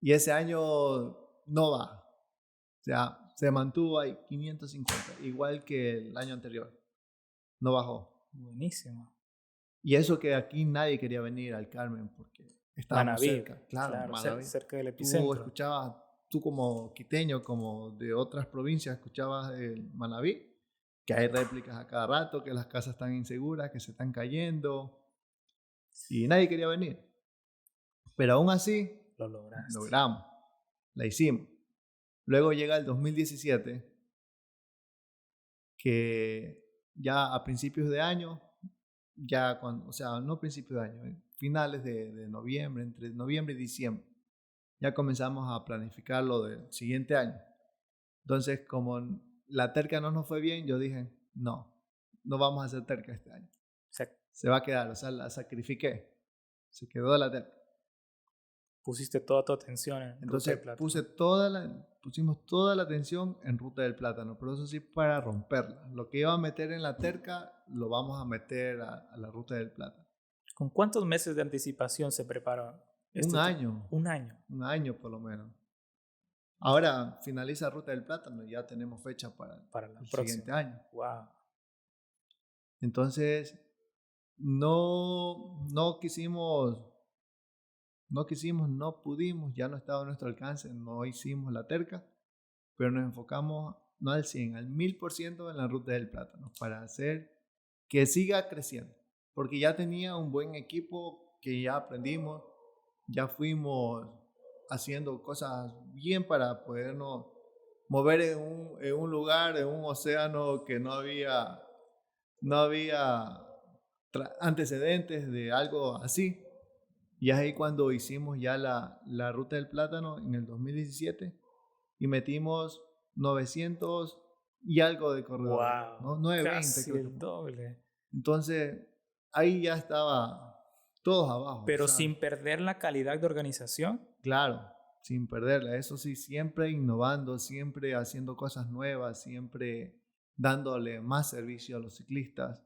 Y ese año no va. O sea, se mantuvo ahí 550, igual que el año anterior. No bajó. Buenísimo. Y eso que aquí nadie quería venir al Carmen porque estábamos cerca. Claro, cerca del epicentro. Tú escuchabas, tú como quiteño, como de otras provincias, escuchabas el Manabí, que hay réplicas a cada rato, que las casas están inseguras, que se están cayendo. Y nadie quería venir. Pero aún así, lo logramos. La hicimos. Luego llega el 2017, que ya a principios de año, o sea, no principios de año, finales de noviembre, entre noviembre y diciembre, ya comenzamos a planificar lo del siguiente año. Entonces, como la terca no nos fue bien, yo dije, no vamos a hacer terca este año. Se va a quedar, o sea, la sacrifiqué. Se quedó la terca. Pusiste toda tu atención en Entonces Ruta del Plátano. pusimos toda la atención en Ruta del Plátano, pero eso sí para romperla. Lo que iba a meter en la terca lo vamos a meter a la Ruta del Plátano. ¿Con cuántos meses de anticipación se prepara? Un año. Un año. Un año por lo menos. Ahora finaliza Ruta del Plátano y ya tenemos fecha para el siguiente año. Wow. Entonces, no pudimos, ya no estaba a nuestro alcance, no hicimos la terca, pero nos enfocamos no al 100, al 1000% en la Ruta del Plátano para hacer que siga creciendo, porque ya tenía un buen equipo que ya aprendimos, ya fuimos haciendo cosas bien para podernos mover en un lugar, en un océano que no había antecedentes de algo así. Y es ahí cuando hicimos ya la Ruta del Plátano en el 2017 y metimos 900 y algo de corredores, Wow, ¿no? 920 casi creo que el fue. doble. Entonces, ahí ya estaba todos abajo, Pero ¿sabes? sin perder la calidad de organización. Claro, sin perderla. Eso sí, siempre innovando, siempre haciendo cosas nuevas, siempre dándole más servicio a los ciclistas.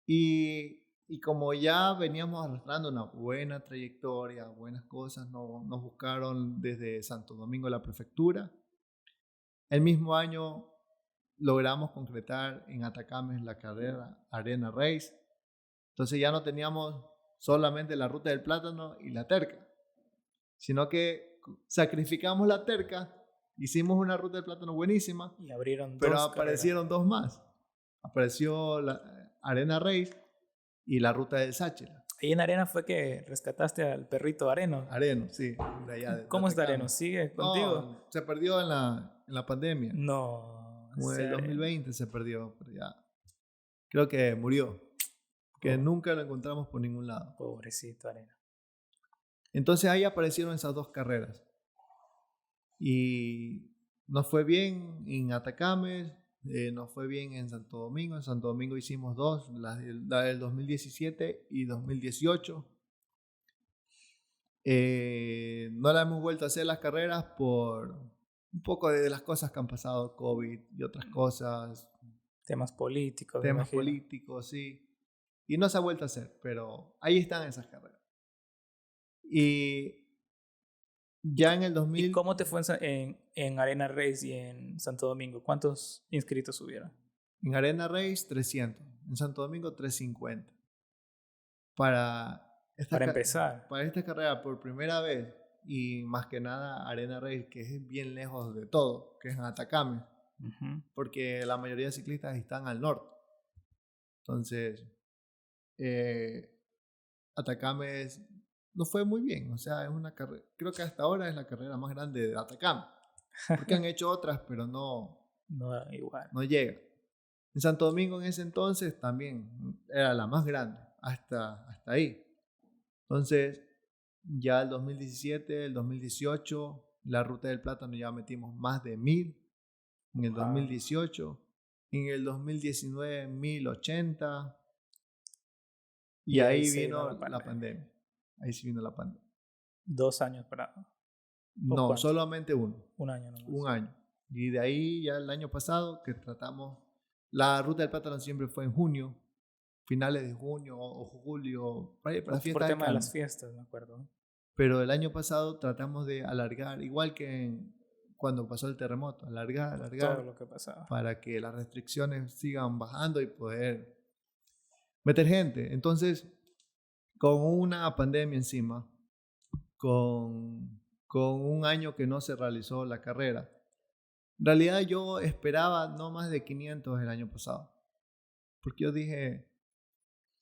Y como ya veníamos arrastrando una buena trayectoria, buenas cosas, nos buscaron desde Santo Domingo la prefectura. El mismo año logramos concretar en Atacames la carrera Arena Race. Entonces ya no teníamos solamente la ruta del plátano y la terca, sino que sacrificamos la terca, hicimos una ruta del plátano buenísima, Y abrieron pero dos aparecieron dos más. Apareció la Arena Race y la ruta del Sáchela. Ahí en Arena fue que rescataste al perrito Areno. Areno, sí, de allá de ¿Cómo está Atacama. Areno? ¿Sigue contigo? No, se perdió en la pandemia. No, Como en ese el Areno. 2020 se perdió, pero ya creo que murió, que Oh, nunca lo encontramos por ningún lado. pobrecito Areno. Entonces ahí aparecieron esas dos carreras. Y nos fue bien en Atacames, nos fue bien en Santo Domingo. En Santo Domingo hicimos dos, la del 2017 y 2018. No la hemos vuelto a hacer las carreras por un poco de las cosas que han pasado, COVID y otras cosas, Temas políticos, me temas imagino. políticos, sí. Y no se ha vuelto a hacer, pero ahí están esas carreras. Y ya en el ¿Y 2000, cómo te fue en Arena Race y en Santo Domingo? ¿Cuántos inscritos hubieron? en Arena Race 300, en Santo Domingo 350. Para Para empezar. para esta carrera por primera vez y más que nada Arena Race, que es bien lejos de todo, que es en Atacames, Ujú. porque la mayoría de ciclistas están al norte. Entonces, Atacames no fue muy bien, o sea, es una carrera, creo que hasta ahora es la carrera más grande de Atacama, porque han hecho otras, pero No, igual. no llega. En Santo Domingo en ese entonces también era la más grande, hasta ahí. Entonces, ya el 2017, el 2018, la ruta del plátano ya metimos más de 1000 en el Wow. 2018, en el 2019 1080 y Y ahí ahí se vino vino la la pandemia. Ahí sí vino la pandemia. 2 años para. ¿O No, cuánto? solamente uno, 1 año nomás. un año. Y de ahí ya el año pasado que tratamos, la ruta del plátano siempre fue en junio, finales de junio o julio, para Por fiestas de tema de las Carmen. fiestas, me acuerdo. Pero el año pasado tratamos de alargar, igual que cuando pasó el terremoto, Todo alargar lo que pasaba. para que las restricciones sigan bajando y poder meter gente. Entonces, con una pandemia encima, con un año que no se realizó la carrera, en realidad yo esperaba no más de 500 el año pasado, porque yo dije,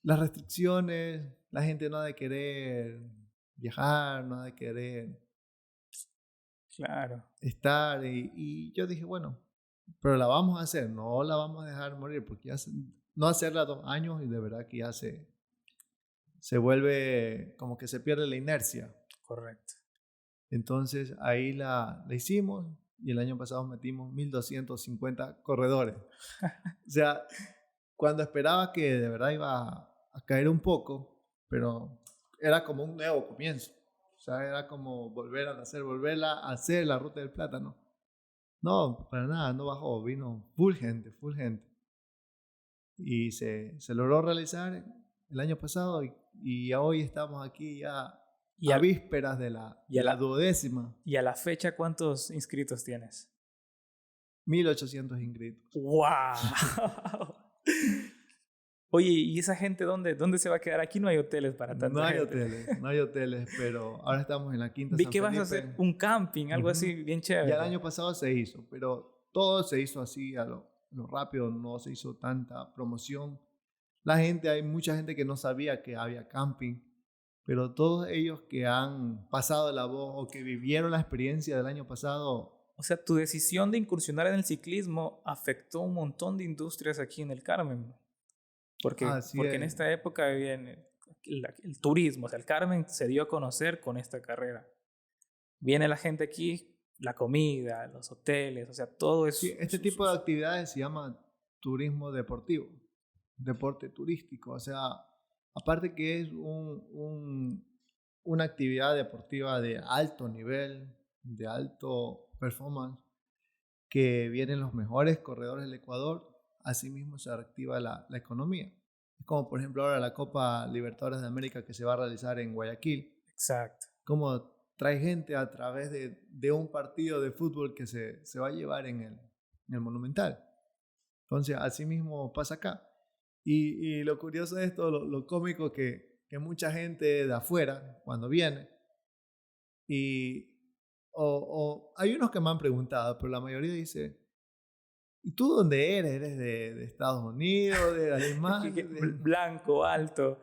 las restricciones, la gente no ha de querer viajar, no ha de querer Claro. estar y yo dije, bueno, pero la vamos a hacer, no la vamos a dejar morir, porque ya no hacerla 2 años y de verdad que ya se vuelve como que se pierde la inercia. Correcto. Entonces ahí la hicimos y el año pasado metimos 1250 corredores. O sea, cuando esperaba que de verdad iba a caer un poco, pero era como un nuevo comienzo. O sea, era como volver a nacer, volverla a hacer la ruta del plátano. No, para nada, no bajó, vino full gente, full gente. Y se logró realizar el año pasado y hoy estamos aquí ya Y a al- vísperas de la y a la- 12ª. Y a la fecha, ¿cuántos inscritos tienes? 1800 inscritos. ¡Wow! Oye, ¿y esa gente dónde se va a quedar? Aquí no hay hoteles para tanta No hay gente. no hay hoteles, pero ahora estamos en la quinta Vi San que vas a Felipe. hacer un camping, algo Ujú. así bien Ya chévere. el año pasado se hizo, pero todo se hizo así a lo rápido, no se hizo tanta promoción. Hay mucha gente que no sabía que había camping, pero todos ellos que han pasado la voz o que vivieron la experiencia del año pasado, O sea, tu decisión de incursionar en el ciclismo afectó un montón de industrias aquí en el Carmen. Porque así en es. esta época viene el turismo. O sea, el Carmen se dio a conocer con esta carrera. Viene la gente aquí la comida, los hoteles, o sea, todo es... Sí, este tipo de actividades se llama turismo deportivo, deporte turístico. O sea, aparte que es una actividad deportiva de alto nivel, de alto performance, que vienen los mejores corredores del Ecuador, asimismo se reactiva la economía. Es como por ejemplo ahora la Copa Libertadores de América que se va a realizar en Guayaquil. Exacto. Como trae gente a través de un partido de fútbol que se va a llevar en el Monumental. Entonces, así mismo pasa acá. Y lo curioso de esto, lo cómico que mucha gente de afuera, cuando viene, y hay unos que me han preguntado, pero la mayoría dice, ¿y tú dónde eres? ¿Eres de Estados Unidos, de Alemania? Blanco, alto.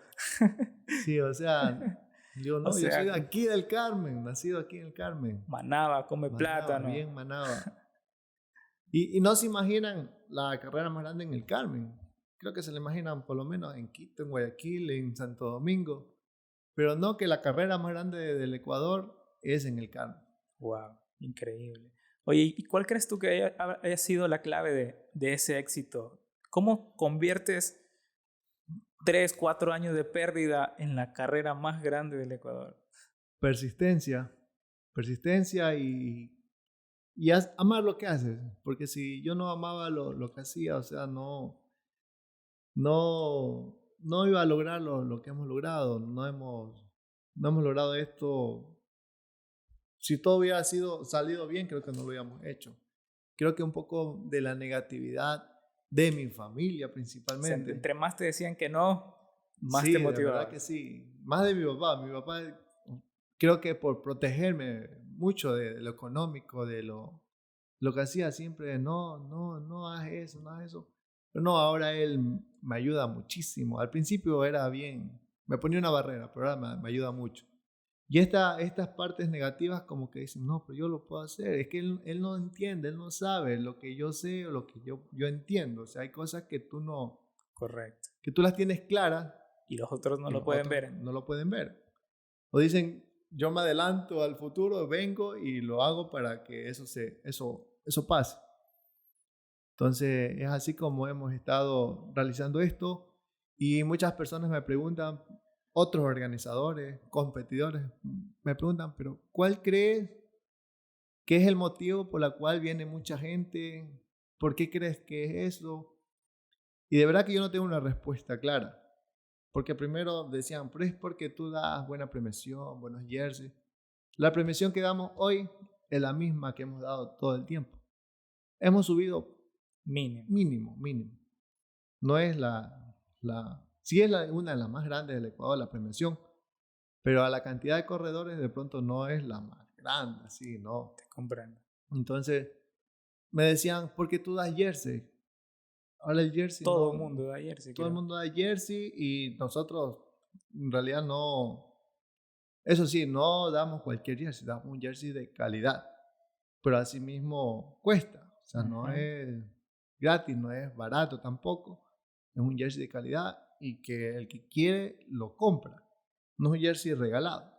Sí, o sea, yo O no, yo soy sea, de aquí del Carmen, nacido aquí en el Carmen. Manaba, come Manaba, plátano. bien Manaba. Y no se imaginan la carrera más grande en el Carmen. Creo que se la imaginan por lo menos en Quito, en Guayaquil, en Santo Domingo. Pero no que la carrera más grande del Ecuador es en el Carmen. Wow, increíble. Oye, ¿y cuál crees tú que haya sido la clave de ese éxito? ¿Cómo conviertes 3, 4 años de pérdida en la carrera más grande del Ecuador? Persistencia. Persistencia y amar lo que haces. Porque si yo no amaba lo que hacía, o sea, no iba a lograr lo que hemos logrado. No hemos logrado esto. Si todo hubiera salido bien, creo que no lo habíamos hecho. Creo que un poco de la negatividad de mi familia O sea, principalmente. entre más te decían que no, más Sí, te de verdad motivaba. que sí. Más de mi papá. Mi papá, creo que por protegerme mucho de lo económico, de lo que hacía siempre, no hagas eso, no hagas eso. Pero no, ahora él me ayuda muchísimo. Al principio era bien, me ponía una barrera, pero ahora me ayuda mucho. Y estas partes negativas como que dicen, no, pero yo lo puedo hacer. Es que él no entiende, él no sabe lo que yo sé o lo que yo entiendo. O sea, hay cosas que Correcto. que tú las tienes claras Y los otros no y lo los pueden otros ver. no lo pueden ver. O dicen, yo me adelanto al futuro, vengo y lo hago para que eso pase. Entonces, es así como hemos estado realizando esto y muchas personas me preguntan, otros organizadores, competidores, me preguntan, pero ¿cuál crees que es el motivo por el cual viene mucha gente? ¿Por qué crees que es eso? Y de verdad que yo no tengo una respuesta clara. Porque primero decían, pero es porque tú das buena premiación, buenos jerseys. La premiación que damos hoy es la misma que hemos dado todo el tiempo. Hemos subido Mínimo. mínimo. No es sí es una de las más grandes del Ecuador, la premiación, pero a la cantidad de corredores de pronto no es la más grande, sí, no. Te comprendo. Entonces me decían, ¿por qué tú das jersey? Ahora el jersey Todo el no, mundo de ayer, si todo el quiero. mundo da jersey y nosotros en realidad no, eso sí, no damos cualquier jersey, damos un jersey de calidad, pero asimismo cuesta, o sea, no es gratis, no es barato tampoco, es un jersey de calidad y que el que quiere lo compra, no es un jersey regalado.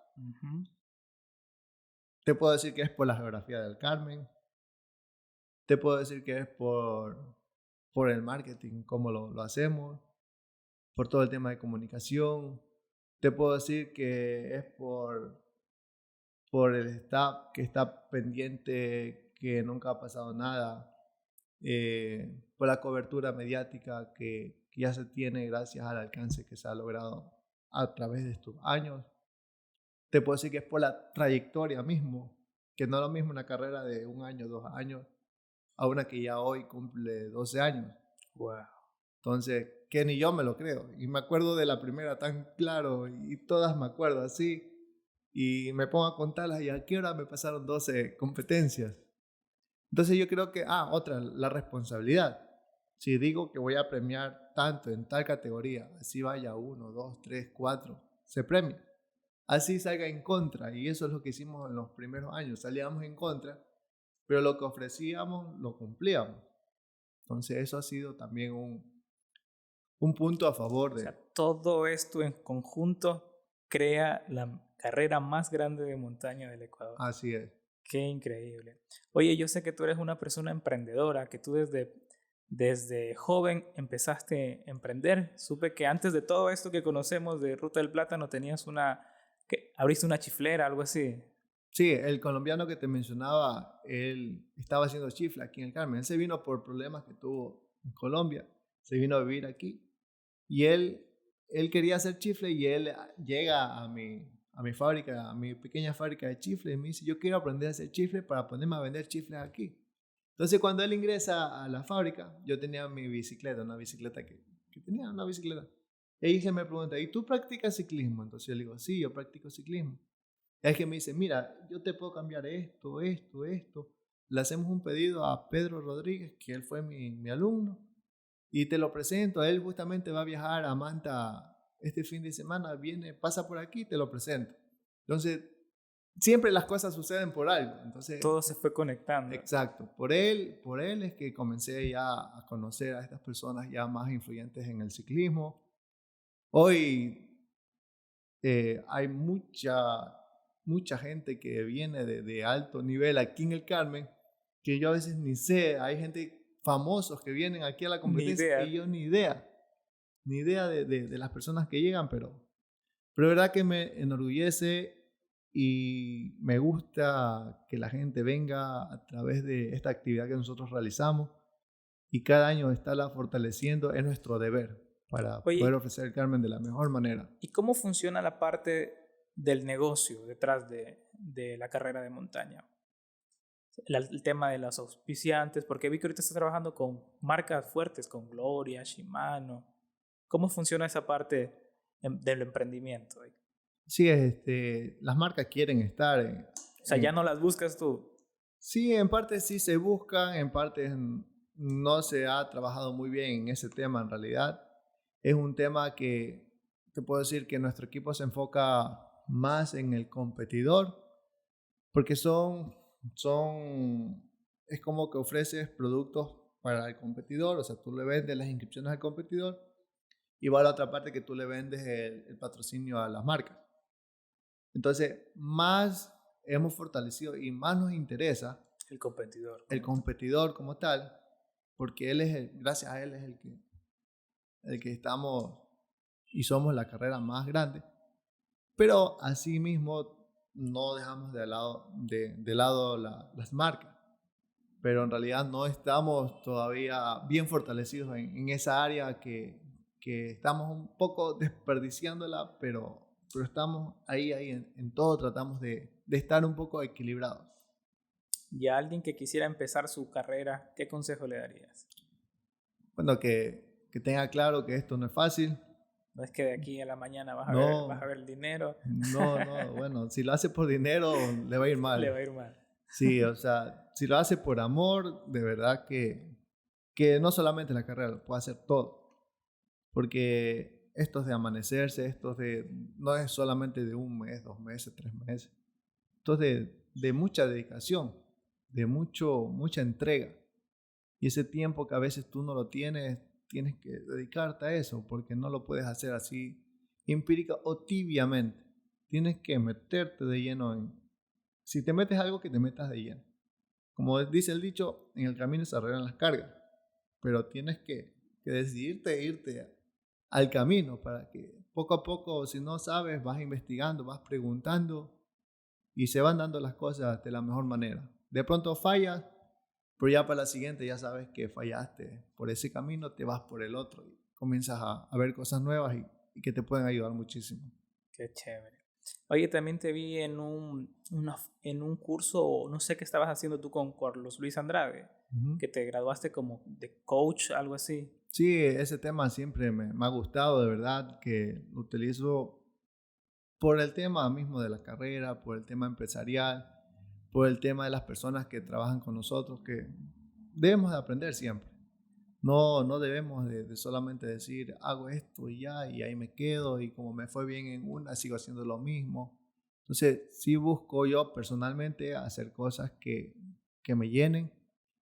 Te puedo decir que es por la geografía del Carmen, te puedo decir que es por el marketing, cómo lo hacemos, por todo el tema de comunicación, te puedo decir que es por el staff que está pendiente, que nunca ha pasado nada, por la cobertura mediática que ya se tiene gracias al alcance que se ha logrado a través de estos años. Te puedo decir que es por la trayectoria mismo, que no es lo mismo una carrera de 1 año, 2 años, a una que ya hoy cumple 12 años. Wow. Entonces, que ni yo me lo creo. Y me acuerdo de la primera tan claro y todas me acuerdo así. Y me pongo a contarlas y a qué hora me pasaron 12 competencias. Entonces yo creo que, otra, la responsabilidad. Si digo que voy a premiar tanto en tal categoría, así vaya 1, 2, 3, 4, se premia. Así salga en contra. Y eso es lo que hicimos en los primeros años. Salíamos en contra, pero lo que ofrecíamos lo cumplíamos. Entonces eso ha sido también un punto a favor O sea, de... todo esto en conjunto crea la carrera más grande de montaña del Ecuador. Así es. Qué increíble. Oye, yo sé que tú eres una persona emprendedora, que tú desde joven empezaste a emprender. Supe que antes de todo esto que conocemos de Ruta del Plátano tenías que abriste una chiflera, algo así. Sí, el colombiano que te mencionaba, él estaba haciendo chifla aquí en el Carmen. Él se vino por problemas que tuvo en Colombia, se vino a vivir aquí y él quería hacer chifle y él llega a mi fábrica, a mi pequeña fábrica de chifle y me dice, yo quiero aprender a hacer chifle para ponerme a vender chifles aquí. Entonces cuando él ingresa a la fábrica, yo tenía mi bicicleta, una bicicleta que tenía una bicicleta. Y ahí se me pregunta, ¿y tú practicas ciclismo? Entonces yo le digo, sí, yo practico ciclismo. Es que me dice, mira, yo te puedo cambiar esto, esto, esto. Le hacemos un pedido a Pedro Rodríguez, que él fue mi alumno, y te lo presento. Él justamente va a viajar a Manta este fin de semana, viene, pasa por aquí, te lo presento. Entonces, siempre las cosas suceden por algo. Entonces, Todo se fue conectando. exacto, por él es que comencé ya a conocer a estas personas ya más influyentes en el ciclismo. Hoy hay mucha gente que viene de alto nivel aquí en el Carmen, que yo a veces ni sé, hay gente famosos que vienen aquí a la Ni competencia idea. y yo ni idea de las personas que llegan, pero verdad que me enorgullece y me gusta que la gente venga a través de esta actividad que nosotros realizamos y cada año estarla fortaleciendo es nuestro deber para poder Oye, ofrecer el Carmen de la mejor manera. ¿y cómo funciona la parte del negocio detrás de la carrera de montaña? El tema de los auspiciantes, porque vi que ahorita estás trabajando con marcas fuertes, con Gloria, Shimano. ¿Cómo funciona esa parte del emprendimiento? Sí, las marcas quieren estar O sea, ya no las buscas tú. sí, en parte sí se buscan, en parte no se ha trabajado muy bien en ese tema en realidad. Es un tema que te puedo decir que nuestro equipo se enfoca más en el competidor, porque es como que ofreces productos para el competidor, o sea, tú le vendes las inscripciones al competidor y va a la otra parte que tú le vendes el patrocinio a las marcas. Entonces, más hemos fortalecido y más nos interesa El competidor. el competidor como tal, porque gracias a él es el que estamos y somos la carrera más grande, pero asimismo no dejamos de lado las marcas, pero en realidad no estamos todavía bien fortalecidos en esa área que estamos un poco desperdiciándola, pero estamos ahí en todo, tratamos de estar un poco equilibrados. Y a alguien que quisiera empezar su carrera, ¿qué consejo le darías? Bueno, que tenga claro que esto no es fácil. No es que de aquí a la mañana vas a No, ver el dinero, no, bueno, si lo hace por dinero le va a ir le va mal. a ir mal. Sí, o sea, si lo hace por amor, de verdad que no solamente la carrera, lo puede hacer todo. Porque esto es de amanecerse, no es solamente de un mes, 2 meses, 3 meses. Esto es de mucha dedicación, de mucha entrega. Y ese tiempo que a veces tú no lo tienes, tienes que dedicarte a eso, porque no lo puedes hacer así empírica o tibiamente. Tienes que meterte de lleno si te metes algo, que te metas de lleno. Como dice el dicho, en el camino se arreglan las cargas, pero tienes que decidirte e irte al camino para que poco a poco, si no sabes, vas investigando, vas preguntando y se van dando las cosas de la mejor manera. De pronto fallas, pero ya para la siguiente ya sabes que fallaste por ese camino, te vas por el otro y comienzas a ver cosas nuevas y que te pueden ayudar muchísimo. Qué chévere. Oye, también te vi en un curso, no sé qué estabas haciendo tú con Carlos Luis Andrade, Ujú. que te graduaste como de coach, algo así. Sí, ese tema siempre me ha gustado, de verdad, que lo utilizo por el tema mismo de la carrera, por el tema empresarial, por el tema de las personas que trabajan con nosotros, que debemos de aprender siempre. No debemos de solamente decir, hago esto y ya, y ahí me quedo, y como me fue bien en una, sigo haciendo lo mismo. Entonces, sí busco yo personalmente hacer cosas que me llenen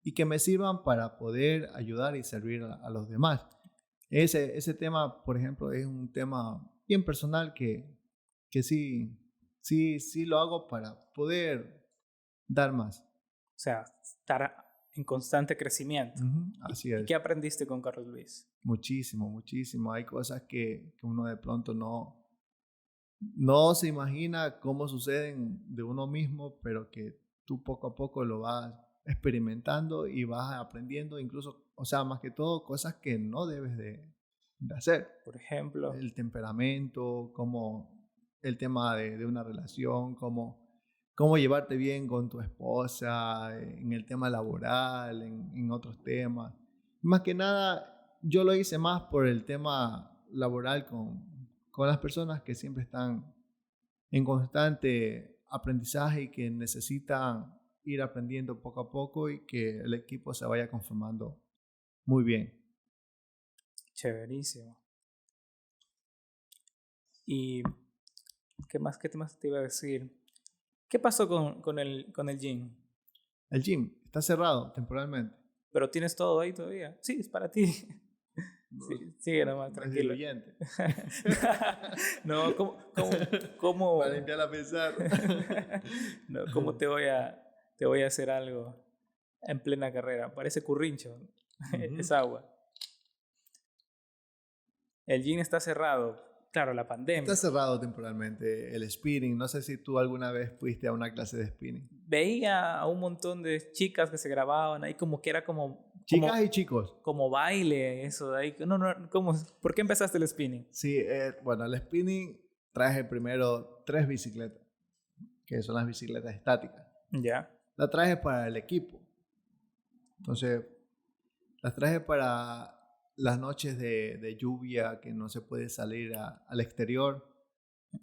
y que me sirvan para poder ayudar y servir a los demás. Ese tema, por ejemplo, es un tema bien personal que sí lo hago para poder dar más. O sea, estar en constante crecimiento. Así ¿Y es. qué aprendiste con Carlos Luis? Muchísimo, muchísimo. Hay cosas que uno de pronto no se imagina cómo suceden de uno mismo, pero que tú poco a poco lo vas experimentando y vas aprendiendo, incluso, o sea, más que todo, cosas que no debes de hacer. Por ejemplo, El temperamento, como el tema de una relación, cómo llevarte bien con tu esposa, en el tema laboral, en otros temas. Más que nada, yo lo hice más por el tema laboral con las personas que siempre están en constante aprendizaje y que necesitan ir aprendiendo poco a poco y que el equipo se vaya conformando muy bien. chéverísimo. ¿Y qué más te iba a decir? ¿Qué pasó con el gym? El gym está cerrado temporalmente. ¿Pero tienes todo ahí todavía? Sí, es para ti. Sí, sigue nomás, No es tranquilo. diluyente. No, ¿cómo? Para limpiar la pizarra. No, ¿cómo te voy a hacer algo en plena carrera? Parece currincho. Es agua. El gym está cerrado. Claro, la pandemia. Está cerrado temporalmente el spinning. No sé si tú alguna vez fuiste a una clase de spinning. Veía a un montón de chicas que se grababan ahí como que era como... Chicas y chicos. Como baile, eso de ahí. No, ¿por qué empezaste el spinning? Sí, bueno, el spinning traje primero 3 bicicletas, que son las bicicletas estáticas. Ya. La traje para el equipo. Entonces, las traje para las noches de lluvia que no se puede salir al exterior.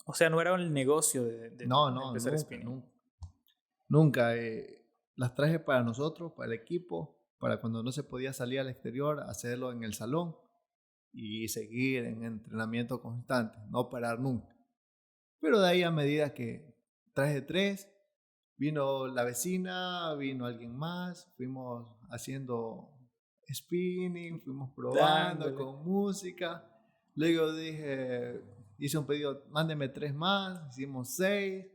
O sea, no era un negocio de empezar nunca, spinning. Nunca. Las traje para nosotros, para el equipo, para cuando no se podía salir al exterior, hacerlo en el salón y seguir en entrenamiento constante, no parar nunca. Pero de ahí, a medida que traje 3, vino la vecina, vino alguien más, fuimos haciendo spinning, fuimos probando Dándole. con música. Luego hice un pedido, mándeme 3 más, hicimos 6,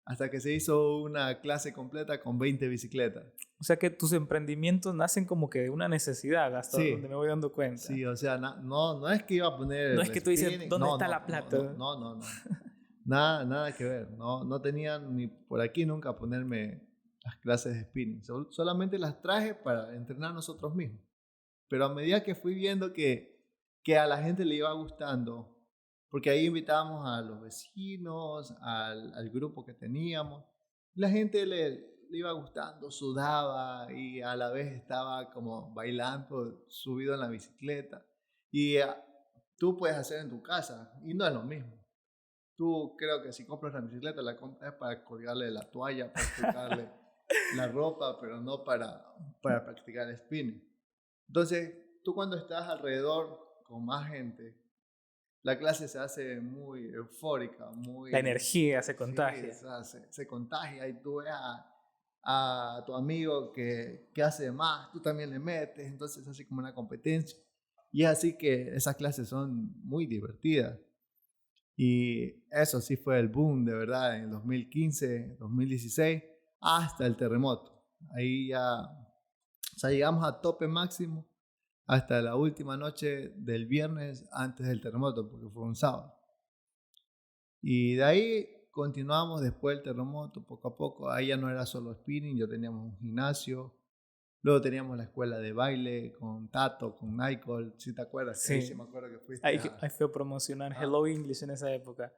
hasta que se hizo una clase completa con 20 bicicletas. O sea que tus emprendimientos nacen como que de una necesidad, hasta Sí. donde me voy dando cuenta. Sí, o sea, no es que iba a poner... No es que tú dices, ¿dónde está la plata? No. Nada que ver. No tenía ni por aquí nunca ponerme las clases de spinning. Solamente las traje para entrenar nosotros mismos. Pero a medida que fui viendo que a la gente le iba gustando, porque ahí invitábamos a los vecinos, al grupo que teníamos, la gente le iba gustando, sudaba y a la vez estaba como bailando, subido en la bicicleta. Y tú puedes hacer en tu casa y no es lo mismo. Tú creo que si compras la bicicleta la compras para colgarle la toalla, para colgarle la ropa, pero no para practicar spinning. Entonces, tú cuando estás alrededor con más gente, la clase se hace muy eufórica, La energía se contagia. Sí, se contagia y tú ves a tu amigo que hace más, tú también le metes, entonces es así como una competencia. Y es así que esas clases son muy divertidas. Y eso sí fue el boom, de verdad, en el 2015, 2016, hasta el terremoto. Ahí ya, o sea, llegamos a tope máximo hasta la última noche del viernes antes del terremoto, porque fue un sábado. Y de ahí continuamos después del terremoto, poco a poco. Ahí ya no era solo spinning, ya teníamos un gimnasio. Luego teníamos la escuela de baile con Tato, con Nicole, ¿sí te acuerdas? Sí. Ahí sí me acuerdo que fuiste. Ahí fue a promocionar Hello English en esa época.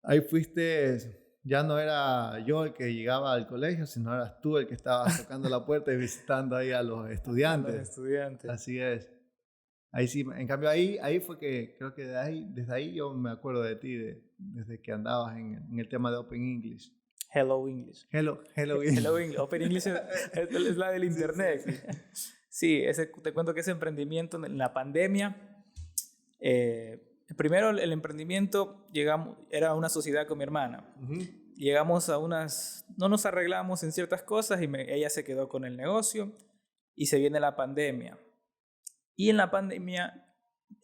Ahí fuiste, ya no era yo el que llegaba al colegio, sino eras tú el que estaba tocando la puerta y visitando ahí a los estudiantes. A los estudiantes. Así es. Ahí sí, en cambio ahí fue que creo que desde ahí yo me acuerdo de ti, desde que andabas en el tema de Open English. Hello English. Hello English. Hello English. Open English es la del internet. Sí, te cuento que ese emprendimiento en la pandemia, primero el emprendimiento, era una sociedad con mi hermana. Llegamos no nos arreglamos en ciertas cosas y ella se quedó con el negocio y se viene la pandemia. Y en la pandemia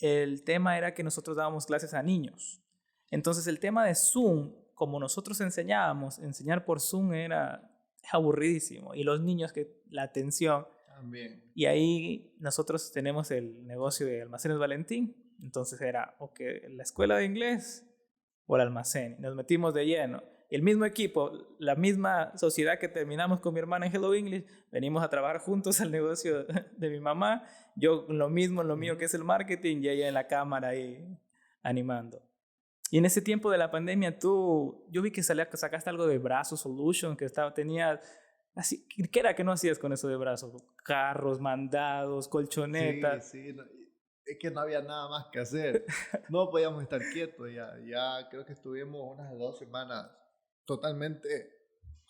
el tema era que nosotros dábamos clases a niños. Entonces el tema de Zoom, como nosotros enseñar por Zoom era es aburridísimo. Y los niños, que la atención. También. Y ahí nosotros tenemos el negocio de Almacenes Valentín. Entonces era, ok, la escuela de inglés o el almacén. Nos metimos de lleno. El mismo equipo, la misma sociedad que terminamos con mi hermana en Hello English, venimos a trabajar juntos al negocio de mi mamá. Yo lo mismo en lo mío que es el marketing y ella en la cámara ahí animando. Y en ese tiempo de la pandemia, yo vi que sacaste algo de Brazo Solution, que tenía, así, ¿qué era que no hacías con eso de Brazo? Carros, mandados, colchonetas. Sí, es que no había nada más que hacer. No podíamos estar quietos ya creo que estuvimos unas 2 semanas totalmente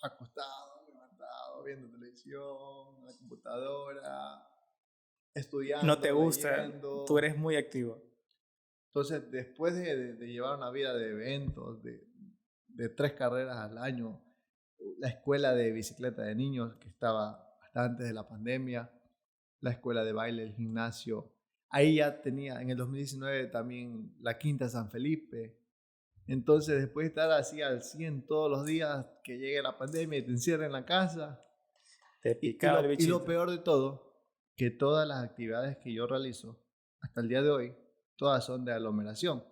acostados, levantados, viendo televisión, en la computadora, No te estudiando, gusta, tú leyendo. eres muy activo. Entonces, después de llevar una vida de eventos, de 3 carreras al año, la escuela de bicicleta de niños que estaba hasta antes de la pandemia, la escuela de baile, el gimnasio. Ahí ya tenía, en el 2019 también la Quinta San Felipe. Entonces, después de estar así al 100 todos los días, que llegue la pandemia y te encierren en la casa. Te Y, y, picaba el lo, y lo bichito. peor de todo, que todas las actividades que yo realizo hasta el día de hoy, todas son de aglomeración.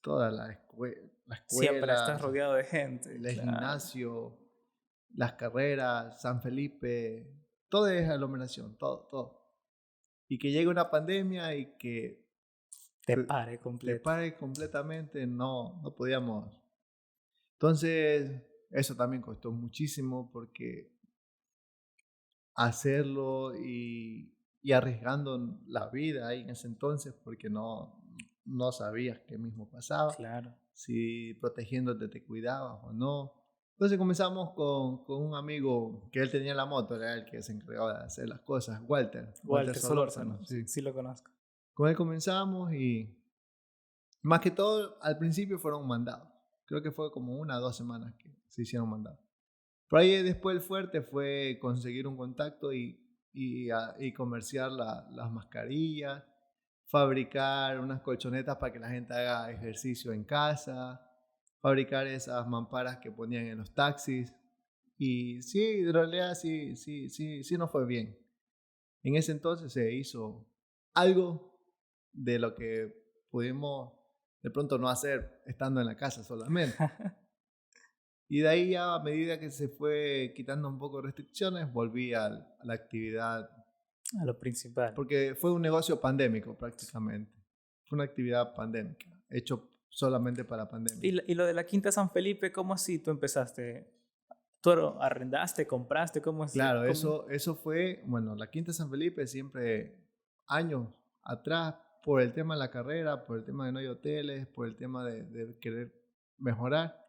Toda la Siempre escuela, estás rodeado de gente, el claro. gimnasio, las carreras, San Felipe, todo es aglomeración, todo. Y que llegue una pandemia y que Te te, pare te completo. pare completamente, no podíamos. Entonces, eso también costó muchísimo porque hacerlo y arriesgando la vida ahí en ese entonces porque no sabías qué mismo pasaba, Claro. si protegiéndote te cuidabas o no. Entonces comenzamos con un amigo que él tenía la moto, era el que se encargaba de hacer las cosas, Walter Walter Solórzano, Solórzano, sí. sí lo conozco. Con él comenzamos y más que todo al principio fueron mandados. Creo que fue como 1 o 2 semanas que se hicieron mandados. Por ahí después el fuerte fue conseguir un contacto y comerciar las mascarillas, fabricar unas colchonetas para que la gente haga ejercicio en casa, fabricar esas mamparas que ponían en los taxis. Y sí, en realidad sí nos fue bien. En ese entonces se hizo algo de lo que pudimos de pronto no hacer estando en la casa solamente. Y de ahí ya a medida que se fue quitando un poco de restricciones, volví a la actividad, A lo principal. porque fue un negocio pandémico prácticamente. Fue una actividad pandémica, hecho solamente para pandemia. Y lo de la Quinta San Felipe, ¿cómo así tú empezaste? ¿Tú arrendaste, compraste? ¿Cómo así? Claro, eso fue, bueno, la Quinta San Felipe siempre años atrás, por el tema de la carrera, por el tema de no hay hoteles, por el tema de querer mejorar,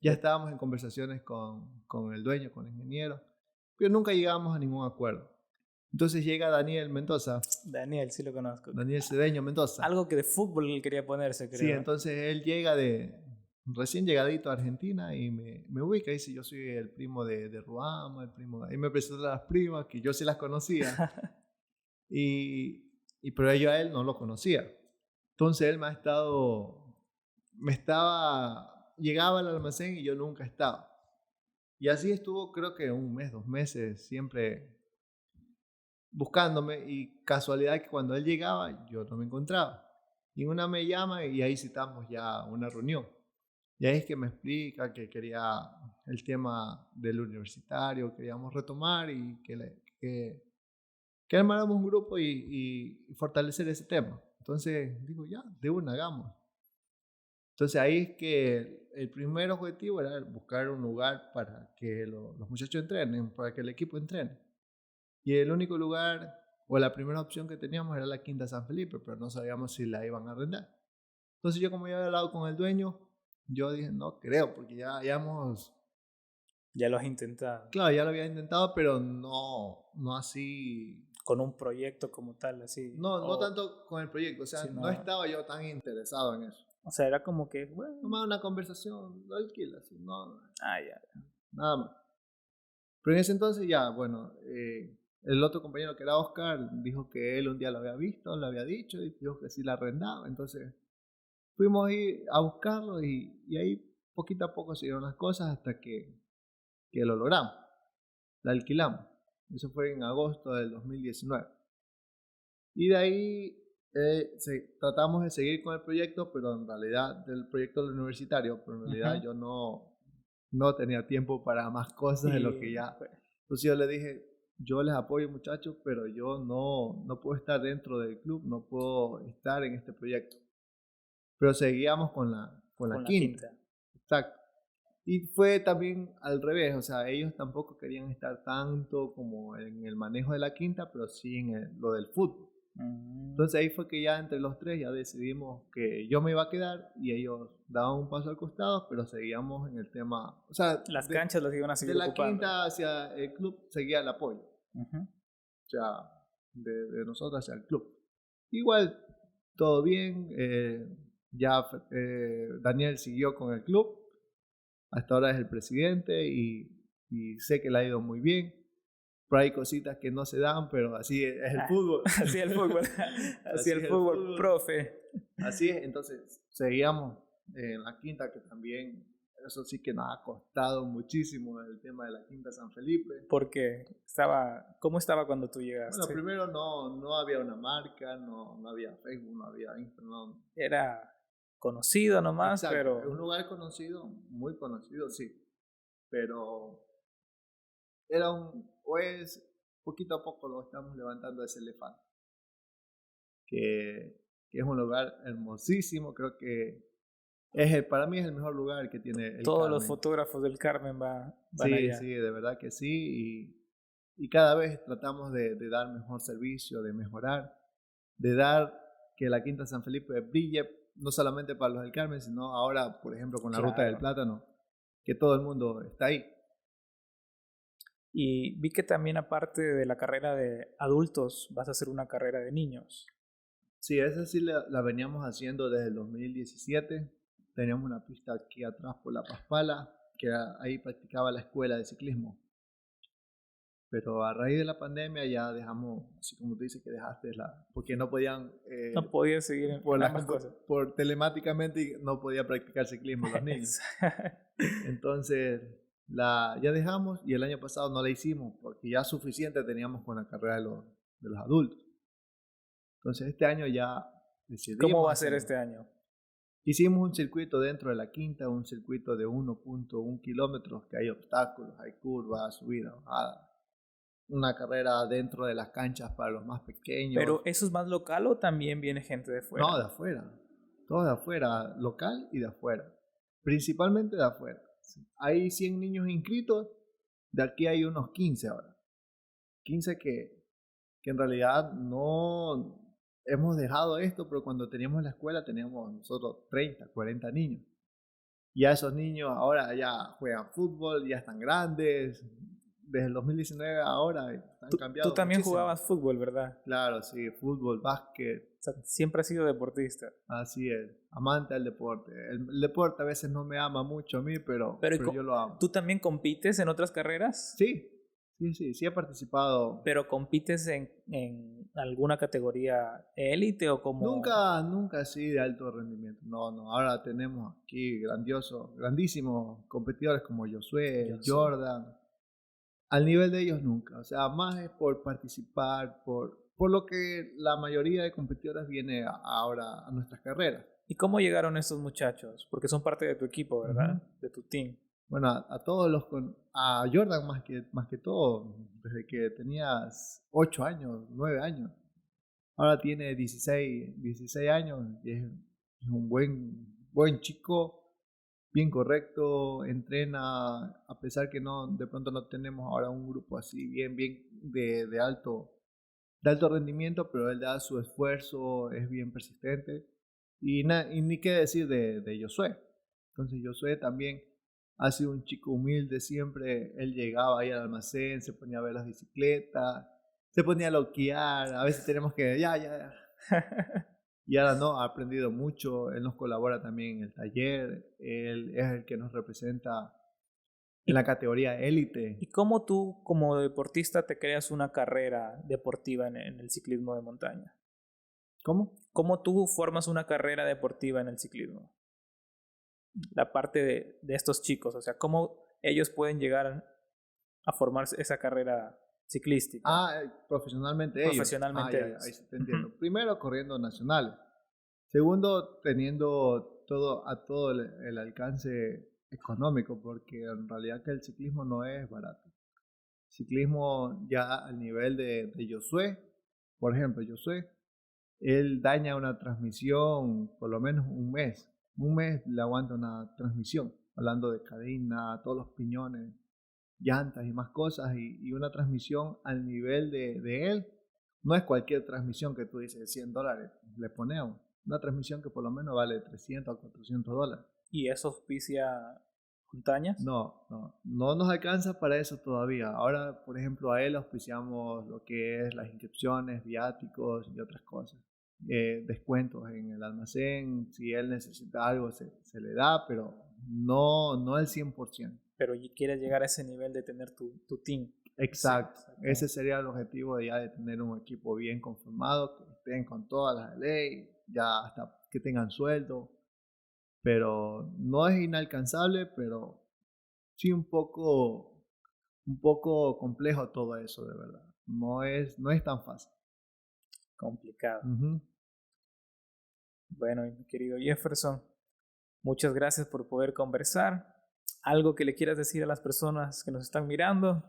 ya estábamos en conversaciones con el dueño, con el ingeniero, pero nunca llegamos a ningún acuerdo. Entonces llega Daniel Mendoza, Daniel, sí lo conozco. Daniel Cedeño Mendoza. Algo que de fútbol él quería ponerse, Sí, creo. entonces él llega recién llegadito a Argentina y me ubica y dice, yo soy el primo de Ruama, y me presentó a las primas, que yo sí las conocía, pero yo a él no lo conocía. Entonces él llegaba al almacén y yo nunca estaba. Y así estuvo creo que 1 mes, 2 meses, siempre buscándome y casualidad que cuando él llegaba yo no me encontraba. Y una me llama y ahí citamos ya una reunión. Y ahí es que me explica que quería el tema del universitario, queríamos retomar y que armáramos un grupo y fortalecer ese tema. Entonces digo, ya, de una, hagamos. Entonces ahí es que el primer objetivo era buscar un lugar para que los muchachos entrenen, para que el equipo entrene. Y el único lugar o la primera opción que teníamos era la Quinta San Felipe, pero no sabíamos si la iban a arrendar. Entonces yo como ya había hablado con el dueño, yo dije, no creo, porque ya hemos, Ya lo has intentado. claro, ya lo había intentado, pero no así, Con un proyecto como tal, así. no tanto con el proyecto, o sea, no Sino, estaba yo tan interesado en eso. o sea, era como que, bueno, Nomás una conversación, lo alquilas, no, ya. nada más. Pero en ese entonces ya, bueno, el otro compañero que era Oscar dijo que él un día lo había visto, lo había dicho y dijo que sí la arrendaba. Entonces fuimos a buscarlo y ahí poquito a poco se dieron las cosas hasta que que lo logramos. La alquilamos. Eso fue en agosto del 2019. Y de ahí tratamos de seguir con el proyecto, pero en realidad, del proyecto universitario, pero en realidad yo no tenía tiempo para más cosas de lo que ya. Entonces yo le dije, yo les apoyo muchachos, pero yo no puedo estar dentro del club, no puedo estar en este proyecto. Pero seguíamos con la quinta. Exacto. Y fue también al revés, o sea, ellos tampoco querían estar tanto como en el manejo de la quinta, pero sí en lo del fútbol. Entonces ahí fue que ya entre los tres ya decidimos que yo me iba a quedar y ellos daban un paso al costado, pero seguíamos en el tema, o sea, las canchas las iban a seguir ocupando. De la quinta hacia el club seguía el apoyo, o sea, de nosotros hacia el club. Igual, todo bien, Daniel siguió con el club, hasta ahora es el presidente y sé que le ha ido muy bien. Pero hay cositas que no se dan, pero así es el fútbol. Así es el fútbol. Así es el fútbol, profe. Así es, entonces seguíamos en la quinta, que también, eso sí que nos ha costado muchísimo el tema de la quinta San Felipe. Porque ¿cómo estaba cuando tú llegaste? Bueno, primero no había una marca, no había Facebook, no había Instagram. Era conocido nomás. Exacto, pero... es un lugar conocido, muy conocido, sí. Pero era pues poquito a poco lo estamos levantando ese elefante, que es un lugar hermosísimo. Creo que para mí es el mejor lugar que tiene el Todos Carmen. los fotógrafos del Carmen van sí, allá. Sí, de verdad que sí, y cada vez tratamos de dar mejor servicio, de mejorar, de dar que la Quinta San Felipe brille, no solamente para los del Carmen, sino ahora, por ejemplo, con la Ruta del Plátano, que todo el mundo está ahí. Y vi que también, aparte de la carrera de adultos, vas a hacer una carrera de niños. Sí, esa sí la veníamos haciendo desde el 2017. Teníamos una pista aquí atrás por La Paspala, que ahí practicaba la escuela de ciclismo. Pero a raíz de la pandemia ya dejamos, así como tú dices que dejaste porque no podían... no podía seguir por cosas. Por telemáticamente no podía practicar ciclismo los niños. Entonces... ya dejamos, y el año pasado no la hicimos porque ya suficiente teníamos con la carrera de los adultos. Entonces este año ya decidimos. ¿Cómo va a ser este año? Hicimos un circuito dentro de la quinta, un circuito de 1.1 kilómetros, que hay obstáculos, hay curvas, subida, bajada. Una carrera dentro de las canchas para los más pequeños. ¿Pero eso es más local o también viene gente de afuera? No, de afuera. Todo de afuera, local y de afuera. Principalmente de afuera. Hay 100 niños inscritos, de aquí hay unos 15 ahora. 15 que en realidad no hemos dejado esto, pero cuando teníamos la escuela teníamos nosotros 30, 40 niños. Ya esos niños ahora ya juegan fútbol, ya están grandes. Desde el 2019 ahora han cambiado. Tú también muchísimo. Jugabas fútbol, ¿verdad? Claro, sí, fútbol, básquet. O sea, siempre has sido deportista. Así es, amante del deporte. El deporte a veces no me ama mucho a mí, pero yo lo amo. ¿Tú también compites en otras carreras? Sí he participado. ¿Pero compites en alguna categoría élite o como...? Nunca así de alto rendimiento. No. Ahora tenemos aquí grandísimos competidores como Josué, Jordan. Al nivel de ellos nunca. O sea, más es por participar, por lo que la mayoría de competidores viene ahora a nuestras carreras. ¿Y cómo llegaron estos muchachos? Porque son parte de tu equipo, ¿verdad? De tu team. Bueno, a todos a Jordan más que todo, desde que tenías 8 años, 9 años. Ahora tiene 16 años y es un buen chico, bien correcto, entrena, a pesar que de pronto no tenemos ahora un grupo así bien de alto rendimiento, pero él da su esfuerzo, es bien persistente. Y ni qué decir de Josué. Entonces Josué también ha sido un chico humilde siempre. Él llegaba ahí al almacén, se ponía a ver las bicicletas, se ponía a loquear. A veces tenemos que, ya. Y ahora no, ha aprendido mucho. Él nos colabora también en el taller. Él es el que nos representa en la categoría élite. ¿Y cómo tú, como deportista, te creas una carrera deportiva en el ciclismo de montaña? ¿Cómo? ¿Cómo tú formas una carrera deportiva en el ciclismo? La parte de estos chicos, o sea, ¿cómo ellos pueden llegar a formar esa carrera ciclística? Profesionalmente ellos. Profesionalmente Ya, ellos. ahí sí te entiendo. Primero, corriendo nacionales. Segundo, teniendo todo el alcance económico, porque en realidad que el ciclismo no es barato. Ciclismo ya al nivel de Josué, por ejemplo, Josué, él daña una transmisión por lo menos un mes. Un mes le aguanta una transmisión, hablando de cadena, todos los piñones, llantas y más cosas, y una transmisión al nivel de él, no es cualquier transmisión que tú dices $100, le ponemos una transmisión que por lo menos vale $300 a $400. ¿Y eso auspicia montañas? No nos alcanza para eso todavía. Ahora, por ejemplo, a él auspiciamos lo que es las inscripciones, viáticos y otras cosas. Descuentos en el almacén, si él necesita algo se le da, pero no el 100%. Pero quieres llegar a ese nivel de tener tu team. Exacto. Sí, ese sería el objetivo de ya de tener un equipo bien conformado, que estén con todas las leyes, ya hasta que tengan sueldo. Pero no es inalcanzable, pero sí un poco complejo todo eso, de verdad. No es tan fácil. Complicado. Bueno, mi querido Jefferson, muchas gracias por poder conversar. ¿Algo que le quieras decir a las personas que nos están mirando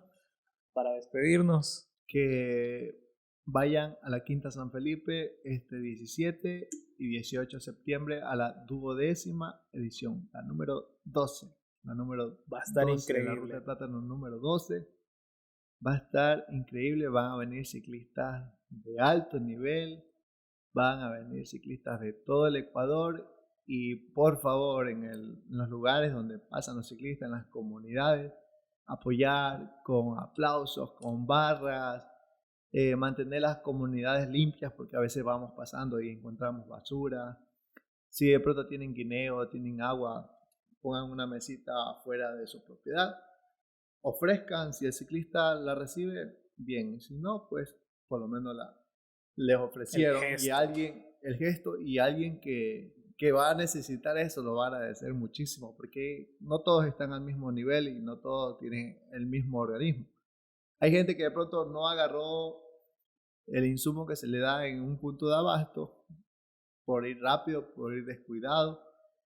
para despedirnos? Que vayan a la Quinta San Felipe este 17 y 18 de septiembre a la 12ª edición, la número 12. La número va a estar 12, increíble. La Ruta de Plátano número 12. Va a estar increíble, van a venir ciclistas de alto nivel, van a venir ciclistas de todo el Ecuador, y por favor en los lugares donde pasan los ciclistas, en las comunidades, apoyar con aplausos, con barras, mantener las comunidades limpias, porque a veces vamos pasando y encontramos basura. Si de pronto tienen guineo, tienen agua, pongan una mesita afuera de su propiedad, ofrezcan. Si el ciclista la recibe, bien, si no, pues por lo menos les ofrecieron, el gesto, y alguien que va a necesitar eso lo va a agradecer muchísimo, porque no todos están al mismo nivel y no todos tienen el mismo organismo. Hay gente que de pronto no agarró el insumo que se le da en un punto de abasto por ir rápido, por ir descuidado,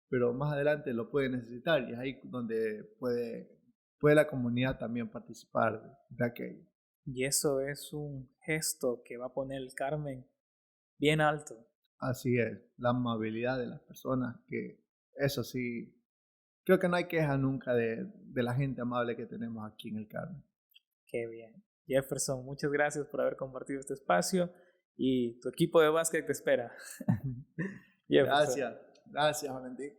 pero más adelante lo puede necesitar, y es ahí donde puede la comunidad también participar de aquello. Y eso es un gesto que va a poner el Carmen bien alto. Así es, la amabilidad de las personas, que eso sí, creo que no hay queja nunca de la gente amable que tenemos aquí en el Carmen. Qué bien. Jefferson, muchas gracias por haber compartido este espacio, y tu equipo de básquet te espera. Gracias, Valentín.